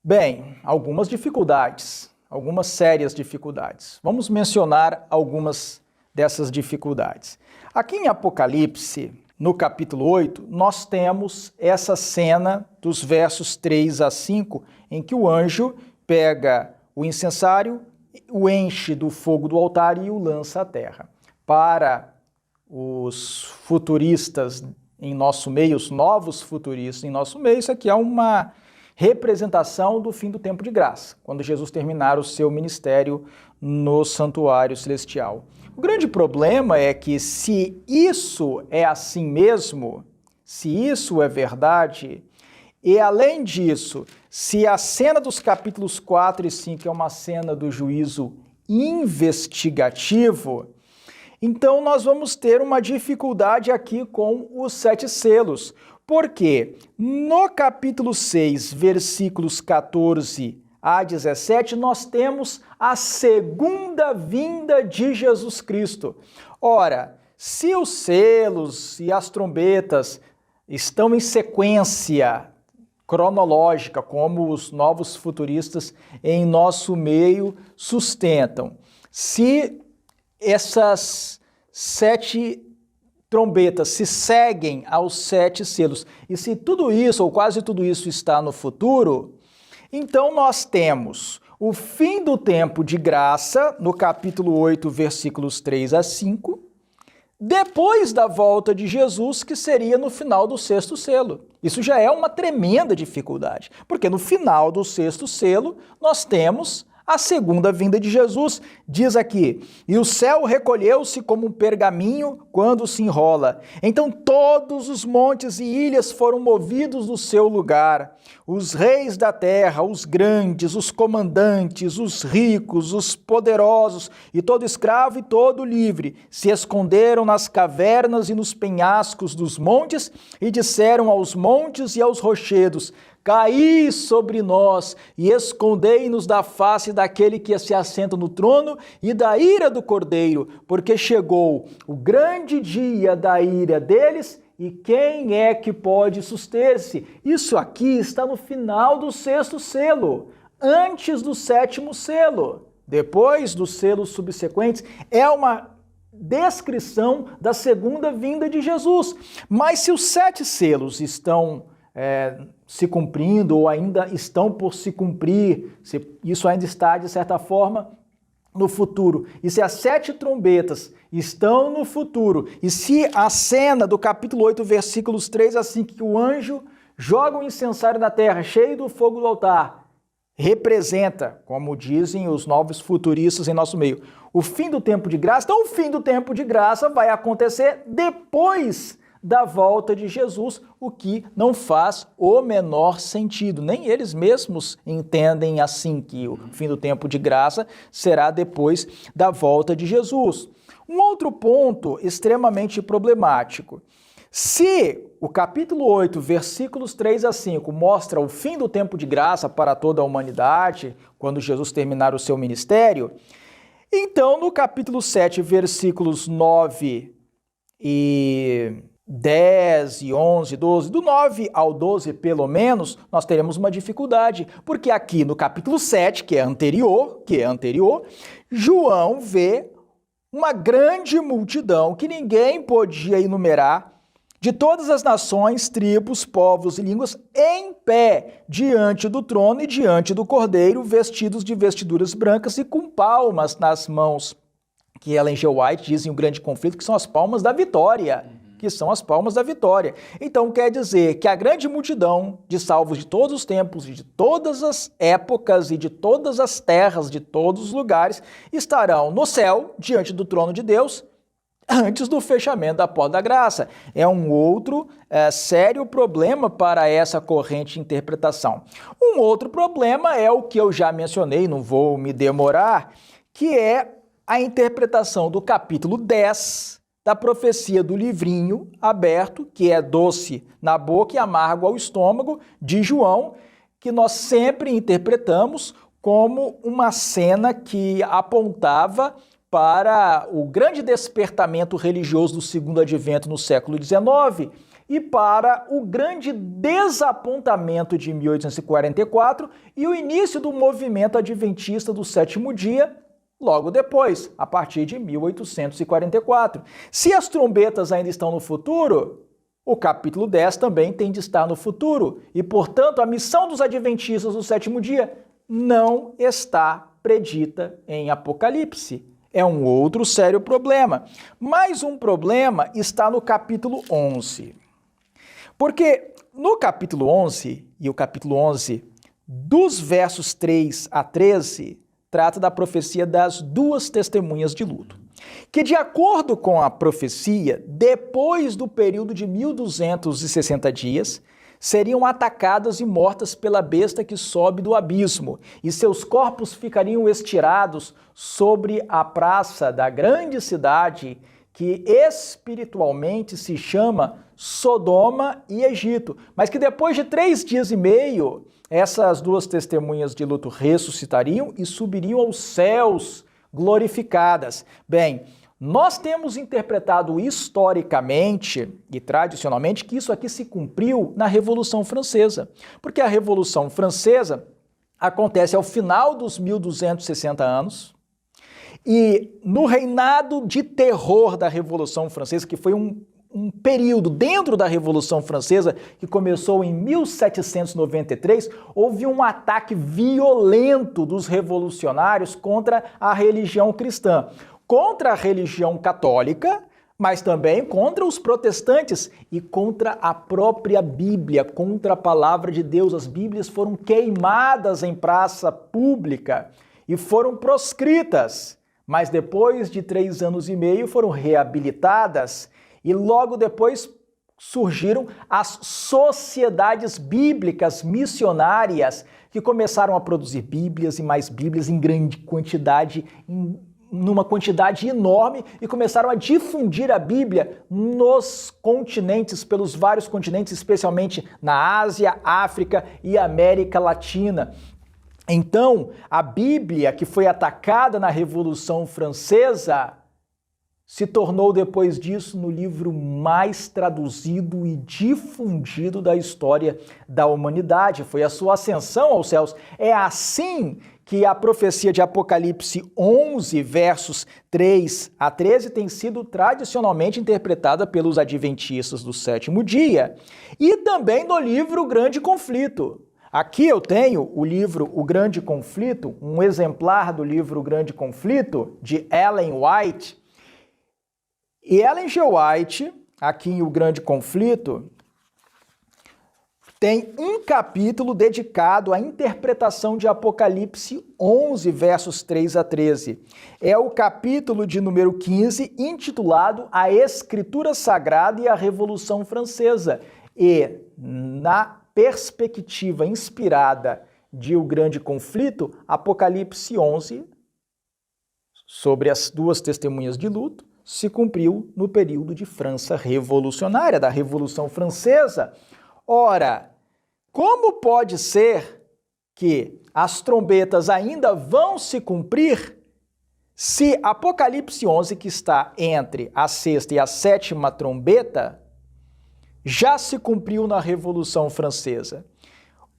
B: Bem, algumas dificuldades, algumas sérias dificuldades. Vamos mencionar algumas dessas dificuldades. Aqui em Apocalipse, no capítulo 8, nós temos essa cena dos versos 3 a 5, em que o anjo pega o incensário, o enche do fogo do altar e o lança à terra. Para os futuristas em nosso meio, os novos futuristas em nosso meio, isso aqui é uma representação do fim do tempo de graça, quando Jesus terminar o seu ministério no santuário celestial. O grande problema é que se isso é assim mesmo, se isso é verdade, e além disso, se a cena dos capítulos 4 e 5 é uma cena do juízo investigativo, Então nós vamos ter uma dificuldade aqui com os 7 selos. Porque no capítulo 6, versículos 14 a 17, nós temos a segunda vinda de Jesus Cristo. Ora, se os selos e as trombetas estão em sequência cronológica, como os novos futuristas em nosso meio sustentam, se essas 7 trombetas se seguem aos 7 selos, e se tudo isso, ou quase tudo isso, está no futuro, então nós temos o fim do tempo de graça, no capítulo 8, versículos 3 a 5, depois da volta de Jesus, que seria no final do 6º selo. Isso já é uma tremenda dificuldade, porque no final do 6º selo nós temos a segunda vinda de Jesus. Diz aqui: e o céu recolheu-se como um pergaminho quando se enrola. Então todos os montes e ilhas foram movidos do seu lugar. Os reis da terra, os grandes, os comandantes, os ricos, os poderosos, e todo escravo e todo livre, se esconderam nas cavernas e nos penhascos dos montes, e disseram aos montes e aos rochedos: caí sobre nós e escondei-nos da face daquele que se assenta no trono e da ira do Cordeiro, porque chegou o grande dia da ira deles, e quem é que pode suster-se? Isso aqui está no final do 6º selo, antes do 7º selo. Depois dos selos subsequentes, é uma descrição da segunda vinda de Jesus. Mas se os 7 selos estão se cumprindo ou ainda estão por se cumprir, se isso ainda está, de certa forma, no futuro, e se as 7 trombetas estão no futuro, e se a cena do capítulo 8, versículos 3 a 5, que o anjo joga um incensário na terra, cheio do fogo do altar, representa, como dizem os novos futuristas em nosso meio, o fim do tempo de graça, então o fim do tempo de graça vai acontecer depois da volta de Jesus, o que não faz o menor sentido. Nem eles mesmos entendem assim, que o fim do tempo de graça será depois da volta de Jesus. Um outro ponto extremamente problemático. Se o capítulo 8, versículos 3 a 5, mostra o fim do tempo de graça para toda a humanidade, quando Jesus terminar o seu ministério, então no capítulo 7, versículos 9 e 10 e 11, 12, do 9 ao 12 pelo menos, nós teremos uma dificuldade, porque aqui no capítulo 7, que é anterior, João vê uma grande multidão que ninguém podia enumerar, de todas as nações, tribos, povos e línguas, em pé diante do trono e diante do Cordeiro, vestidos de vestiduras brancas e com palmas nas mãos, que Ellen G. White diz em O Grande Conflito que são as palmas da vitória. Então quer dizer que a grande multidão de salvos de todos os tempos, de todas as épocas e de todas as terras, de todos os lugares, estarão no céu, diante do trono de Deus, antes do fechamento da porta da graça. É um outro sério problema para essa corrente de interpretação. Um outro problema é o que eu já mencionei, não vou me demorar, que é a interpretação do capítulo 10 da profecia do livrinho aberto, que é doce na boca e amargo ao estômago, de João, que nós sempre interpretamos como uma cena que apontava para o grande despertamento religioso do segundo advento no século XIX e para o grande desapontamento de 1844 e o início do movimento adventista do sétimo dia, logo depois, a partir de 1844. Se as trombetas ainda estão no futuro, o capítulo 10 também tem de estar no futuro e, portanto, a missão dos adventistas do sétimo dia não está predita em Apocalipse. É um outro sério problema. Mais um problema está no capítulo 11. Porque no capítulo 11, e o capítulo 11, dos versos 3 a 13, trata da profecia das duas testemunhas de luto, que de acordo com a profecia, depois do período de 1260 dias, seriam atacadas e mortas pela besta que sobe do abismo, e seus corpos ficariam estirados sobre a praça da grande cidade, que espiritualmente se chama Sodoma e Egito, mas que depois de 3 dias e meio, essas duas testemunhas de luto ressuscitariam e subiriam aos céus glorificadas. Bem, nós temos interpretado historicamente e tradicionalmente que isso aqui se cumpriu na Revolução Francesa, porque a Revolução Francesa acontece ao final dos 1260 anos e no reinado de terror da Revolução Francesa, que foi um período dentro da Revolução Francesa que começou em 1793, houve um ataque violento dos revolucionários contra a religião cristã, contra a religião católica, mas também contra os protestantes e contra a própria Bíblia, contra a palavra de Deus. As Bíblias foram queimadas em praça pública e foram proscritas, mas depois de 3 anos e meio foram reabilitadas e logo depois surgiram as sociedades bíblicas missionárias que começaram a produzir Bíblias e mais Bíblias em grande quantidade, numa quantidade enorme, e começaram a difundir a Bíblia nos continentes, pelos vários continentes, especialmente na Ásia, África e América Latina. Então, a Bíblia, que foi atacada na Revolução Francesa, se tornou depois disso no livro mais traduzido e difundido da história da humanidade. Foi a sua ascensão aos céus. É assim que a profecia de Apocalipse 11, versos 3 a 13, tem sido tradicionalmente interpretada pelos adventistas do sétimo dia. E também no livro Grande Conflito. Aqui eu tenho o livro O Grande Conflito, um exemplar do livro Grande Conflito, de Ellen White. E Ellen G. White, aqui em O Grande Conflito, tem um capítulo dedicado à interpretação de Apocalipse 11, versos 3 a 13. É o capítulo de número 15, intitulado A Escritura Sagrada e a Revolução Francesa. E, na perspectiva inspirada de O Grande Conflito, Apocalipse 11, sobre as duas testemunhas de luto, se cumpriu no período de França revolucionária, da Revolução Francesa. Ora, como pode ser que as trombetas ainda vão se cumprir se Apocalipse 11, que está entre a 6ª e a 7ª trombeta, já se cumpriu na Revolução Francesa?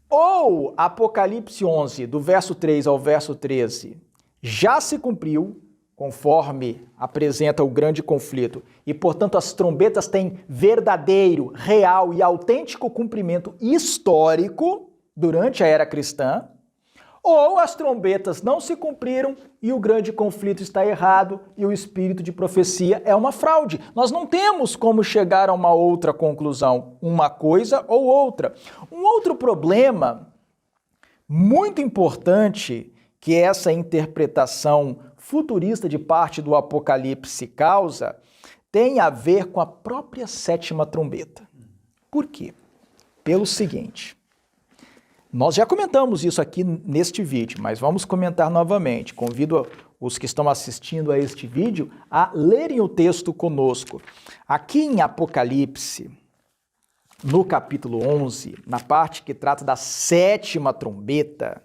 B: Ou Apocalipse 11, do verso 3 ao verso 13, já se cumpriu, conforme apresenta O Grande Conflito, e, portanto, as trombetas têm verdadeiro, real e autêntico cumprimento histórico durante a era cristã, ou as trombetas não se cumpriram e o Grande Conflito está errado e o espírito de profecia é uma fraude. Nós não temos como chegar a uma outra conclusão, uma coisa ou outra. Um outro problema muito importante que essa interpretação futurista de parte do Apocalipse causa tem a ver com a própria 7ª trombeta. Por quê? Pelo seguinte, nós já comentamos isso aqui neste vídeo, mas vamos comentar novamente. Convido os que estão assistindo a este vídeo a lerem o texto conosco. Aqui em Apocalipse, no capítulo 11, na parte que trata da 7ª trombeta,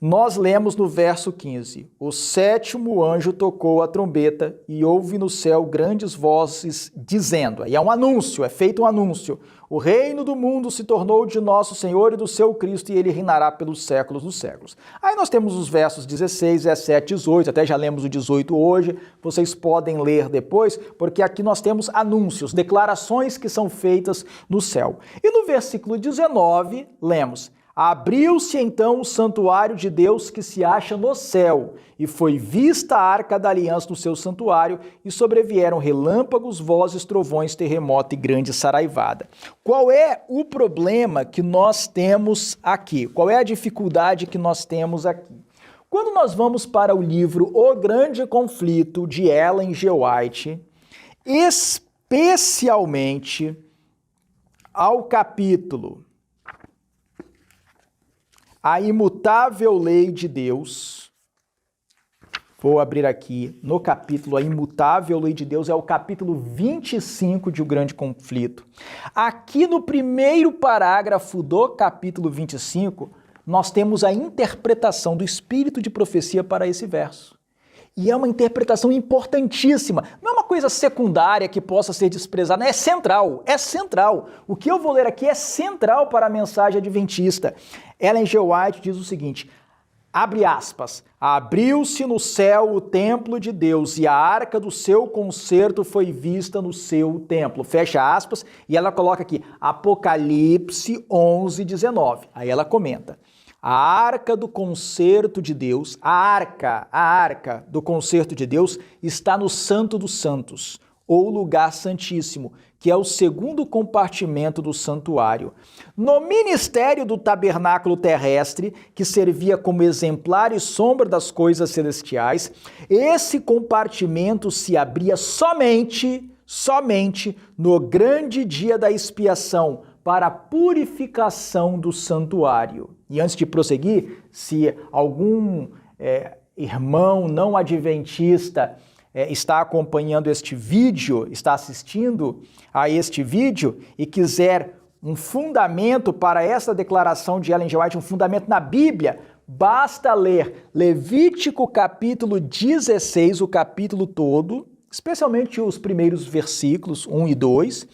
B: nós lemos no verso 15: O 7º anjo tocou a trombeta e houve no céu grandes vozes dizendo, aí é um anúncio, é feito um anúncio: o reino do mundo se tornou de nosso Senhor e do seu Cristo e ele reinará pelos séculos dos séculos. Aí nós temos os versos 16, 17, 18, até já lemos o 18 hoje, vocês podem ler depois, porque aqui nós temos anúncios, declarações que são feitas no céu. E no versículo 19, lemos: Abriu-se então o santuário de Deus que se acha no céu, e foi vista a arca da aliança no seu santuário, e sobrevieram relâmpagos, vozes, trovões, terremoto e grande saraivada. Qual é o problema que nós temos aqui? Qual é a dificuldade que nós temos aqui? Quando nós vamos para o livro O Grande Conflito, de Ellen G. White, especialmente ao capítulo A Imutável Lei de Deus, vou abrir aqui no capítulo A Imutável Lei de Deus, é o capítulo 25 de O Grande Conflito. Aqui no primeiro parágrafo do capítulo 25, nós temos a interpretação do espírito de profecia para esse verso. E é uma interpretação importantíssima, não é uma coisa secundária que possa ser desprezada, é central, é central. O que eu vou ler aqui é central para a mensagem adventista. Ellen G. White diz o seguinte, abre aspas, abriu-se no céu o templo de Deus e a arca do seu concerto foi vista no seu templo, fecha aspas, e ela coloca aqui, Apocalipse 11, 19, aí ela comenta, a arca do concerto de Deus, a arca do concerto de Deus está no Santo dos Santos, ou lugar santíssimo, que é o segundo compartimento do santuário. No ministério do tabernáculo terrestre, que servia como exemplar e sombra das coisas celestiais, esse compartimento se abria somente no grande dia da expiação, para a purificação do santuário. E antes de prosseguir, se algum irmão não adventista está acompanhando este vídeo, está assistindo a este vídeo e quiser um fundamento para essa declaração de Ellen G. White, um fundamento na Bíblia, basta ler Levítico capítulo 16, o capítulo todo, especialmente os primeiros versículos 1 e 2,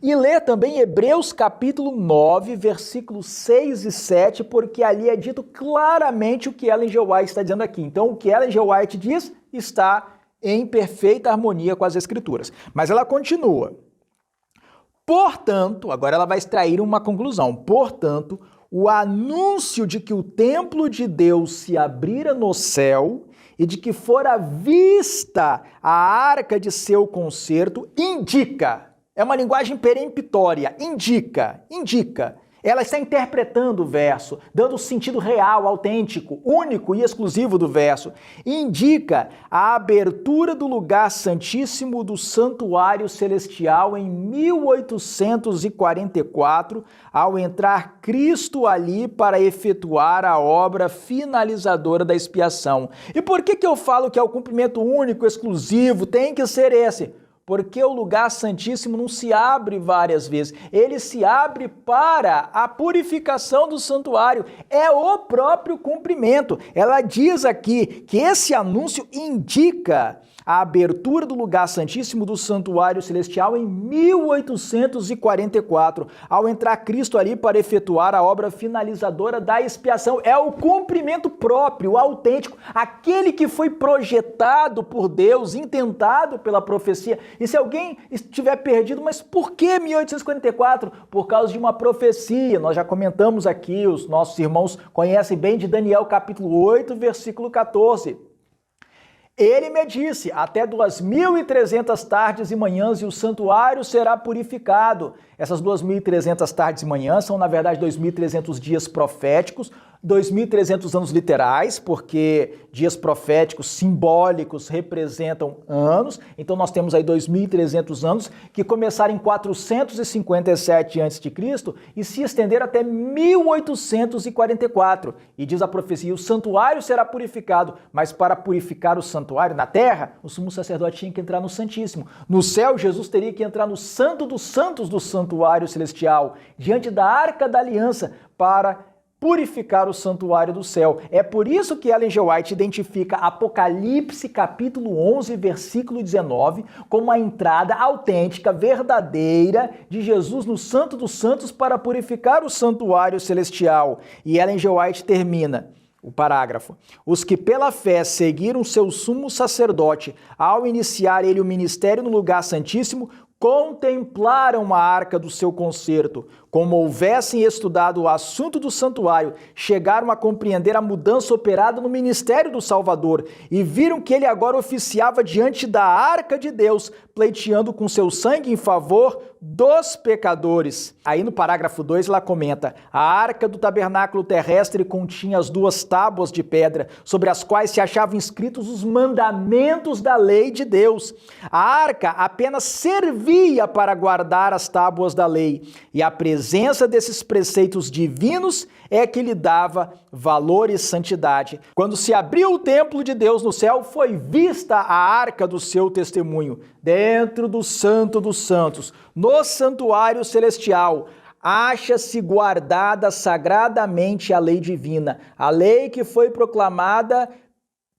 B: e ler também Hebreus capítulo 9, versículos 6 e 7, porque ali é dito claramente o que Ellen G. White está dizendo aqui. Então, o que Ellen G. White diz está em perfeita harmonia com as Escrituras. Mas ela continua. Portanto, agora ela vai extrair uma conclusão. Portanto, o anúncio de que o templo de Deus se abrira no céu e de que fora vista a arca de seu concerto indica, é uma linguagem peremptória, indica. Ela está interpretando o verso, dando o sentido real, autêntico, único e exclusivo do verso. Indica a abertura do lugar santíssimo do santuário celestial em 1844, ao entrar Cristo ali para efetuar a obra finalizadora da expiação. E por que eu falo que é o cumprimento único, exclusivo, tem que ser esse? Porque o lugar santíssimo não se abre várias vezes, ele se abre para a purificação do santuário, é o próprio cumprimento. Ela diz aqui que esse anúncio indica a abertura do lugar santíssimo do santuário celestial em 1844, ao entrar Cristo ali para efetuar a obra finalizadora da expiação. É o cumprimento próprio, autêntico, aquele que foi projetado por Deus, intentado pela profecia. E se alguém estiver perdido, mas por que 1844? Por causa de uma profecia. Nós já comentamos aqui, os nossos irmãos conhecem bem de Daniel capítulo 8, versículo 14. Ele me disse, até 2.300 tardes e manhãs e o santuário será purificado. Essas 2.300 tardes e manhãs são, na verdade, 2.300 dias proféticos, 2.300 anos literais, porque dias proféticos simbólicos representam anos. Então nós temos aí 2.300 anos que começaram em 457 a.C. e se estenderam até 1844. E diz a profecia, o santuário será purificado, mas para purificar o santuário na terra, o sumo sacerdote tinha que entrar no Santíssimo. No céu, Jesus teria que entrar no Santo dos Santos do santuário celestial, diante da Arca da Aliança, para purificar o santuário do céu. É por isso que Ellen G. White identifica Apocalipse capítulo 11, versículo 19, como a entrada autêntica, verdadeira de Jesus no Santo dos Santos para purificar o santuário celestial. E Ellen G. White termina o parágrafo. Os que pela fé seguiram seu sumo sacerdote ao iniciar ele o ministério no lugar santíssimo, contemplaram a arca do seu concerto, como houvessem estudado o assunto do santuário, chegaram a compreender a mudança operada no ministério do Salvador e viram que ele agora oficiava diante da arca de Deus, pleiteando com seu sangue em favor dos pecadores. Aí no parágrafo 2 ela comenta: a arca do tabernáculo terrestre continha as 2 tábuas de pedra, sobre as quais se achavam inscritos os mandamentos da lei de Deus. A arca apenas servia para guardar as tábuas da lei, e a presença desses preceitos divinos é que lhe dava valor e santidade. Quando se abriu o templo de Deus no céu, foi vista a arca do seu testemunho, dentro do Santo dos Santos, no santuário celestial. Acha-se guardada sagradamente a lei divina, a lei que foi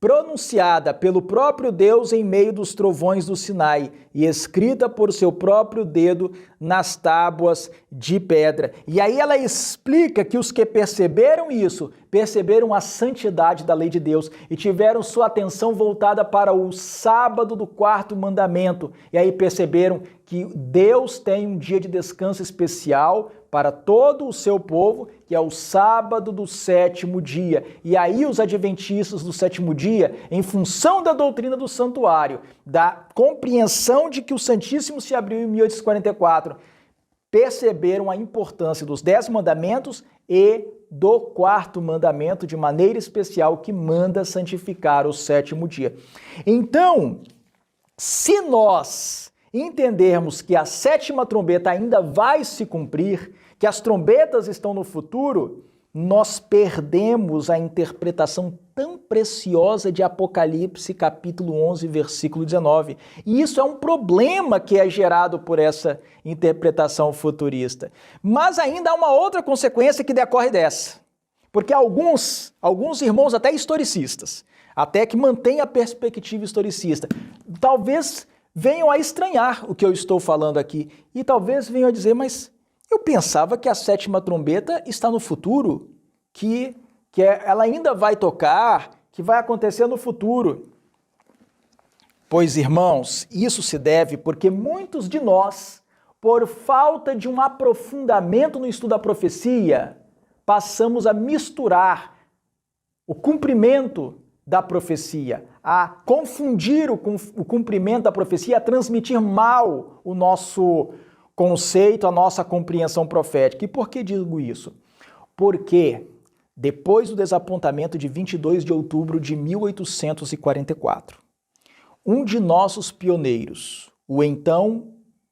B: pronunciada pelo próprio Deus em meio dos trovões do Sinai e escrita por seu próprio dedo nas tábuas de pedra. E aí ela explica que os que perceberam isso, perceberam a santidade da lei de Deus e tiveram sua atenção voltada para o sábado do 4º mandamento. E aí perceberam que Deus tem um dia de descanso especial para todo o seu povo, que é o sábado do 7º dia. E aí os adventistas do 7º dia, em função da doutrina do santuário, da compreensão de que o Santíssimo se abriu em 1844, perceberam a importância dos 10 mandamentos e do 4º mandamento de maneira especial, que manda santificar o 7º dia. Então, se nós entendermos que a 7ª trombeta ainda vai se cumprir, que as trombetas estão no futuro, nós perdemos a interpretação tão preciosa de Apocalipse, capítulo 11, versículo 19. E isso é um problema que é gerado por essa interpretação futurista. Mas ainda há uma outra consequência que decorre dessa. Porque alguns irmãos, até historicistas, até que mantêm a perspectiva historicista, talvez venham a estranhar o que eu estou falando aqui e talvez venham a dizer: mas eu pensava que a 7ª trombeta está no futuro, que ela ainda vai tocar, que vai acontecer no futuro. Pois, irmãos, isso se deve porque muitos de nós, por falta de um aprofundamento no estudo da profecia, passamos a misturar o cumprimento da profecia, a confundir o cumprimento da profecia, a transmitir mal o nosso conceito, a nossa compreensão profética. E por que digo isso? Porque depois do desapontamento de 22 de outubro de 1844, um de nossos pioneiros, o então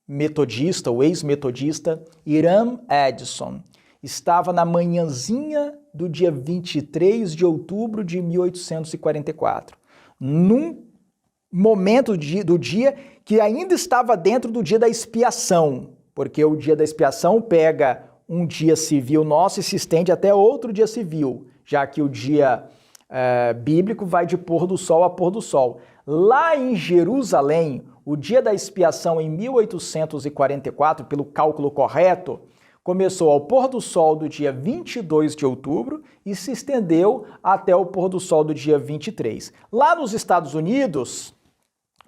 B: metodista, o ex-metodista Hiram Edson, estava na manhãzinha do dia 23 de outubro de 1844, num momento do dia que ainda estava dentro do dia da expiação, porque o dia da expiação pega um dia civil nosso e se estende até outro dia civil, já que o dia bíblico vai de pôr do sol a pôr do sol. Lá em Jerusalém, o dia da expiação em 1844, pelo cálculo correto, começou ao pôr do sol do dia 22 de outubro e se estendeu até o pôr do sol do dia 23. Lá nos Estados Unidos,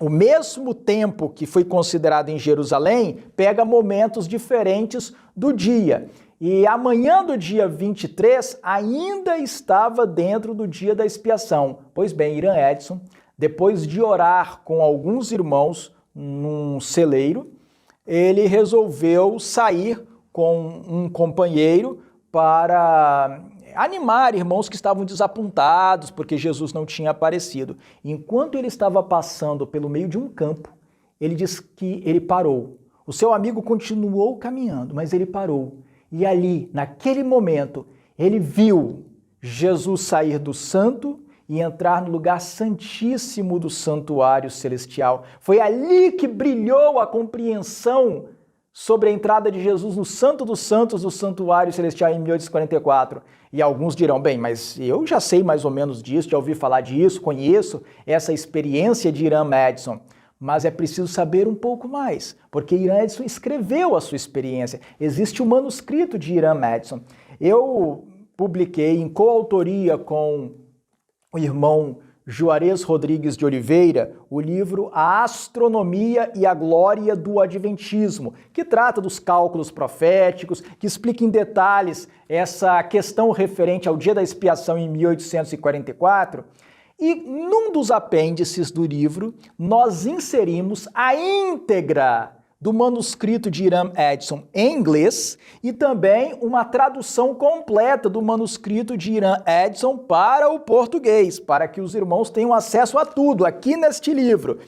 B: o mesmo tempo que foi considerado em Jerusalém pega momentos diferentes do dia. E a manhã do dia 23 ainda estava dentro do dia da expiação. Pois bem, Hiram Edson, depois de orar com alguns irmãos num celeiro, ele resolveu sair com um companheiro para animar irmãos que estavam desapontados porque Jesus não tinha aparecido. Enquanto ele estava passando pelo meio de um campo, ele diz que ele parou. O seu amigo continuou caminhando, mas ele parou. E ali, naquele momento, ele viu Jesus sair do santo e entrar no lugar santíssimo do santuário celestial. Foi ali que brilhou a compreensão sobre a entrada de Jesus no Santo dos Santos do Santuário Celestial em 1844. E alguns dirão: bem, mas eu já sei mais ou menos disso, já ouvi falar disso, conheço essa experiência de Hiram Edson. Mas é preciso saber um pouco mais, porque Hiram Edson escreveu a sua experiência. Existe um manuscrito de Hiram Edson. Eu publiquei em coautoria com o irmão Juarez Rodrigues de Oliveira o livro A Astronomia e a Glória do Adventismo, que trata dos cálculos proféticos, que explica em detalhes essa questão referente ao dia da expiação em 1844. E num dos apêndices do livro, nós inserimos a íntegra do manuscrito de Hiram Edson em inglês e também uma tradução completa do manuscrito de Hiram Edson para o português, para que os irmãos tenham acesso a tudo aqui neste livro.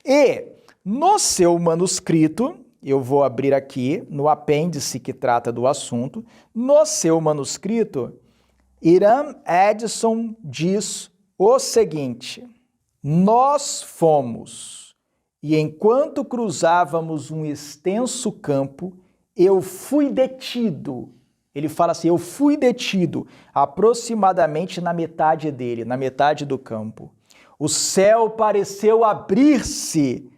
B: E no seu manuscrito, eu vou abrir aqui no apêndice que trata do assunto, no seu manuscrito, Hiram Edson diz o seguinte: nós fomos, e enquanto cruzávamos um extenso campo, eu fui detido. Ele fala assim, eu fui detido aproximadamente na metade dele, na metade do campo. O céu pareceu abrir-se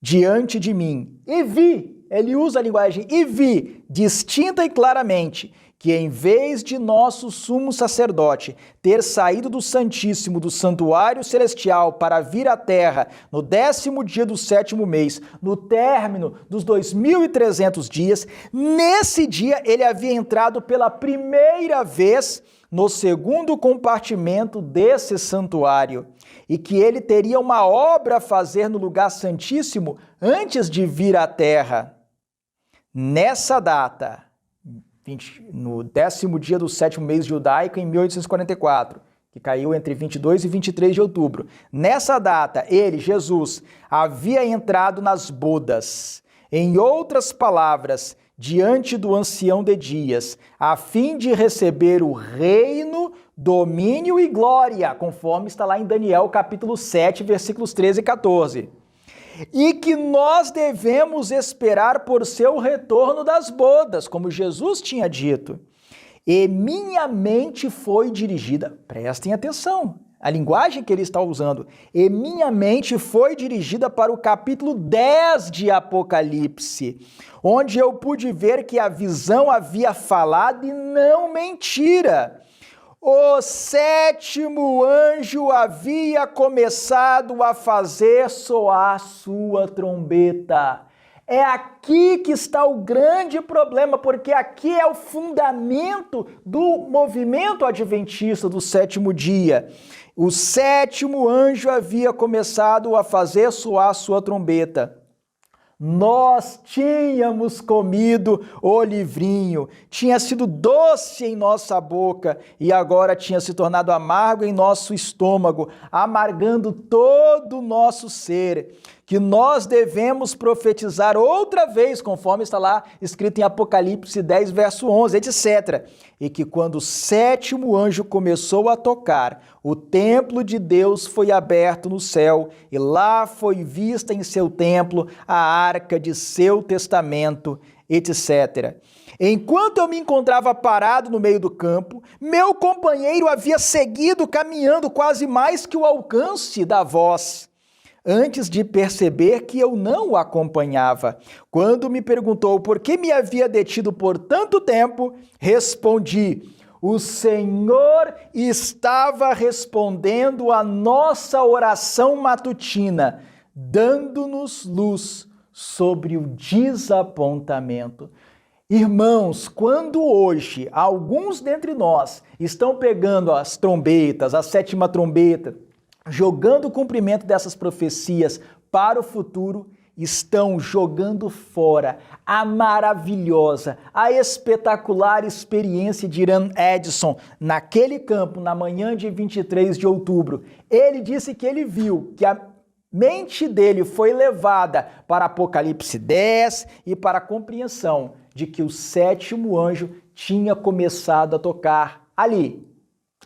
B: diante de mim e vi, ele usa a linguagem, e vi, distinta e claramente, que em vez de nosso sumo sacerdote ter saído do Santíssimo, do santuário celestial, para vir à terra no 10º dia do 7º mês, no término dos 2300 dias, nesse dia ele havia entrado pela primeira vez no segundo compartimento desse santuário, e que ele teria uma obra a fazer no lugar santíssimo antes de vir à terra. Nessa data, no 10º dia do 7º mês judaico, em 1844, que caiu entre 22 e 23 de outubro. Nessa data, ele, Jesus, havia entrado nas bodas. Em outras palavras, diante do ancião de dias, a fim de receber o reino, domínio e glória, conforme está lá em Daniel capítulo 7, versículos 13 e 14. E que nós devemos esperar por seu retorno das bodas, como Jesus tinha dito. E minha mente foi dirigida, prestem atenção, a linguagem que ele está usando, e minha mente foi dirigida para o capítulo 10 de Apocalipse, onde eu pude ver que a visão havia falado e não mentira. O 7º anjo havia começado a fazer soar sua trombeta. É aqui que está o grande problema, porque aqui é o fundamento do movimento adventista do 7º dia. O 7º anjo havia começado a fazer soar sua trombeta. Nós tínhamos comido o livrinho, tinha sido doce em nossa boca e agora tinha se tornado amargo em nosso estômago, amargando todo o nosso ser. Que nós devemos profetizar outra vez, conforme está lá escrito em Apocalipse 10, verso 11, etc. E que quando o 7º anjo começou a tocar, o templo de Deus foi aberto no céu, e lá foi vista em seu templo a arca de seu testamento, etc. Enquanto eu me encontrava parado no meio do campo, meu companheiro havia seguido caminhando quase mais que o alcance da voz, antes de perceber que eu não o acompanhava. Quando me perguntou por que me havia detido por tanto tempo, respondi: o Senhor estava respondendo a nossa oração matutina, dando-nos luz sobre o desapontamento. Irmãos, quando hoje alguns dentre nós estão pegando as trombetas, a 7ª trombeta, jogando o cumprimento dessas profecias para o futuro, estão jogando fora a maravilhosa, a espetacular experiência de Hiram Edson naquele campo, na manhã de 23 de outubro. Ele disse que ele viu que a mente dele foi levada para Apocalipse 10 e para a compreensão de que o 7º anjo tinha começado a tocar ali,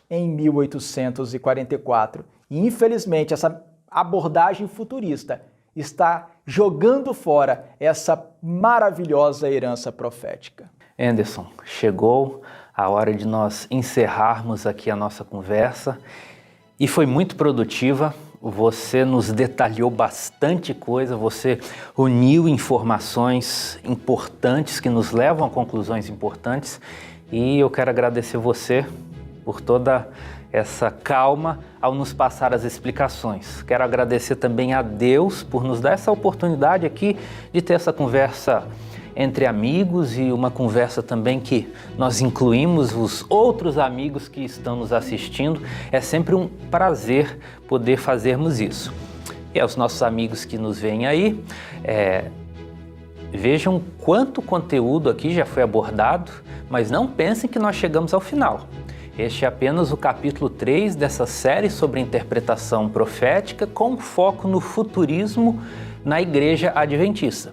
B: em 1844. E, infelizmente, essa abordagem futurista está jogando fora essa maravilhosa herança profética.
A: Anderson, chegou a hora de nós encerrarmos aqui a nossa conversa e foi muito produtiva. Você nos detalhou bastante coisa, você uniu informações importantes que nos levam a conclusões importantes e eu quero agradecer você por toda essa calma ao nos passar as explicações. Quero agradecer também a Deus por nos dar essa oportunidade aqui de ter essa conversa entre amigos e uma conversa também que nós incluímos os outros amigos que estão nos assistindo. É sempre um prazer poder fazermos isso. E aos nossos amigos que nos veem aí, vejam quanto conteúdo aqui já foi abordado, mas não pensem que nós chegamos ao final. Este é apenas o capítulo 3 dessa série sobre interpretação profética com foco no futurismo na Igreja Adventista.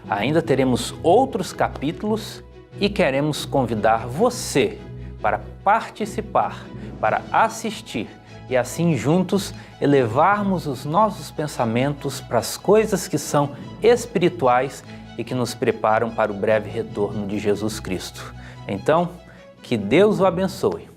A: Ainda teremos outros capítulos e queremos convidar você para participar, para assistir e assim juntos elevarmos os nossos pensamentos para as coisas que são espirituais e que nos preparam para o breve retorno de Jesus Cristo. Então, que Deus o abençoe.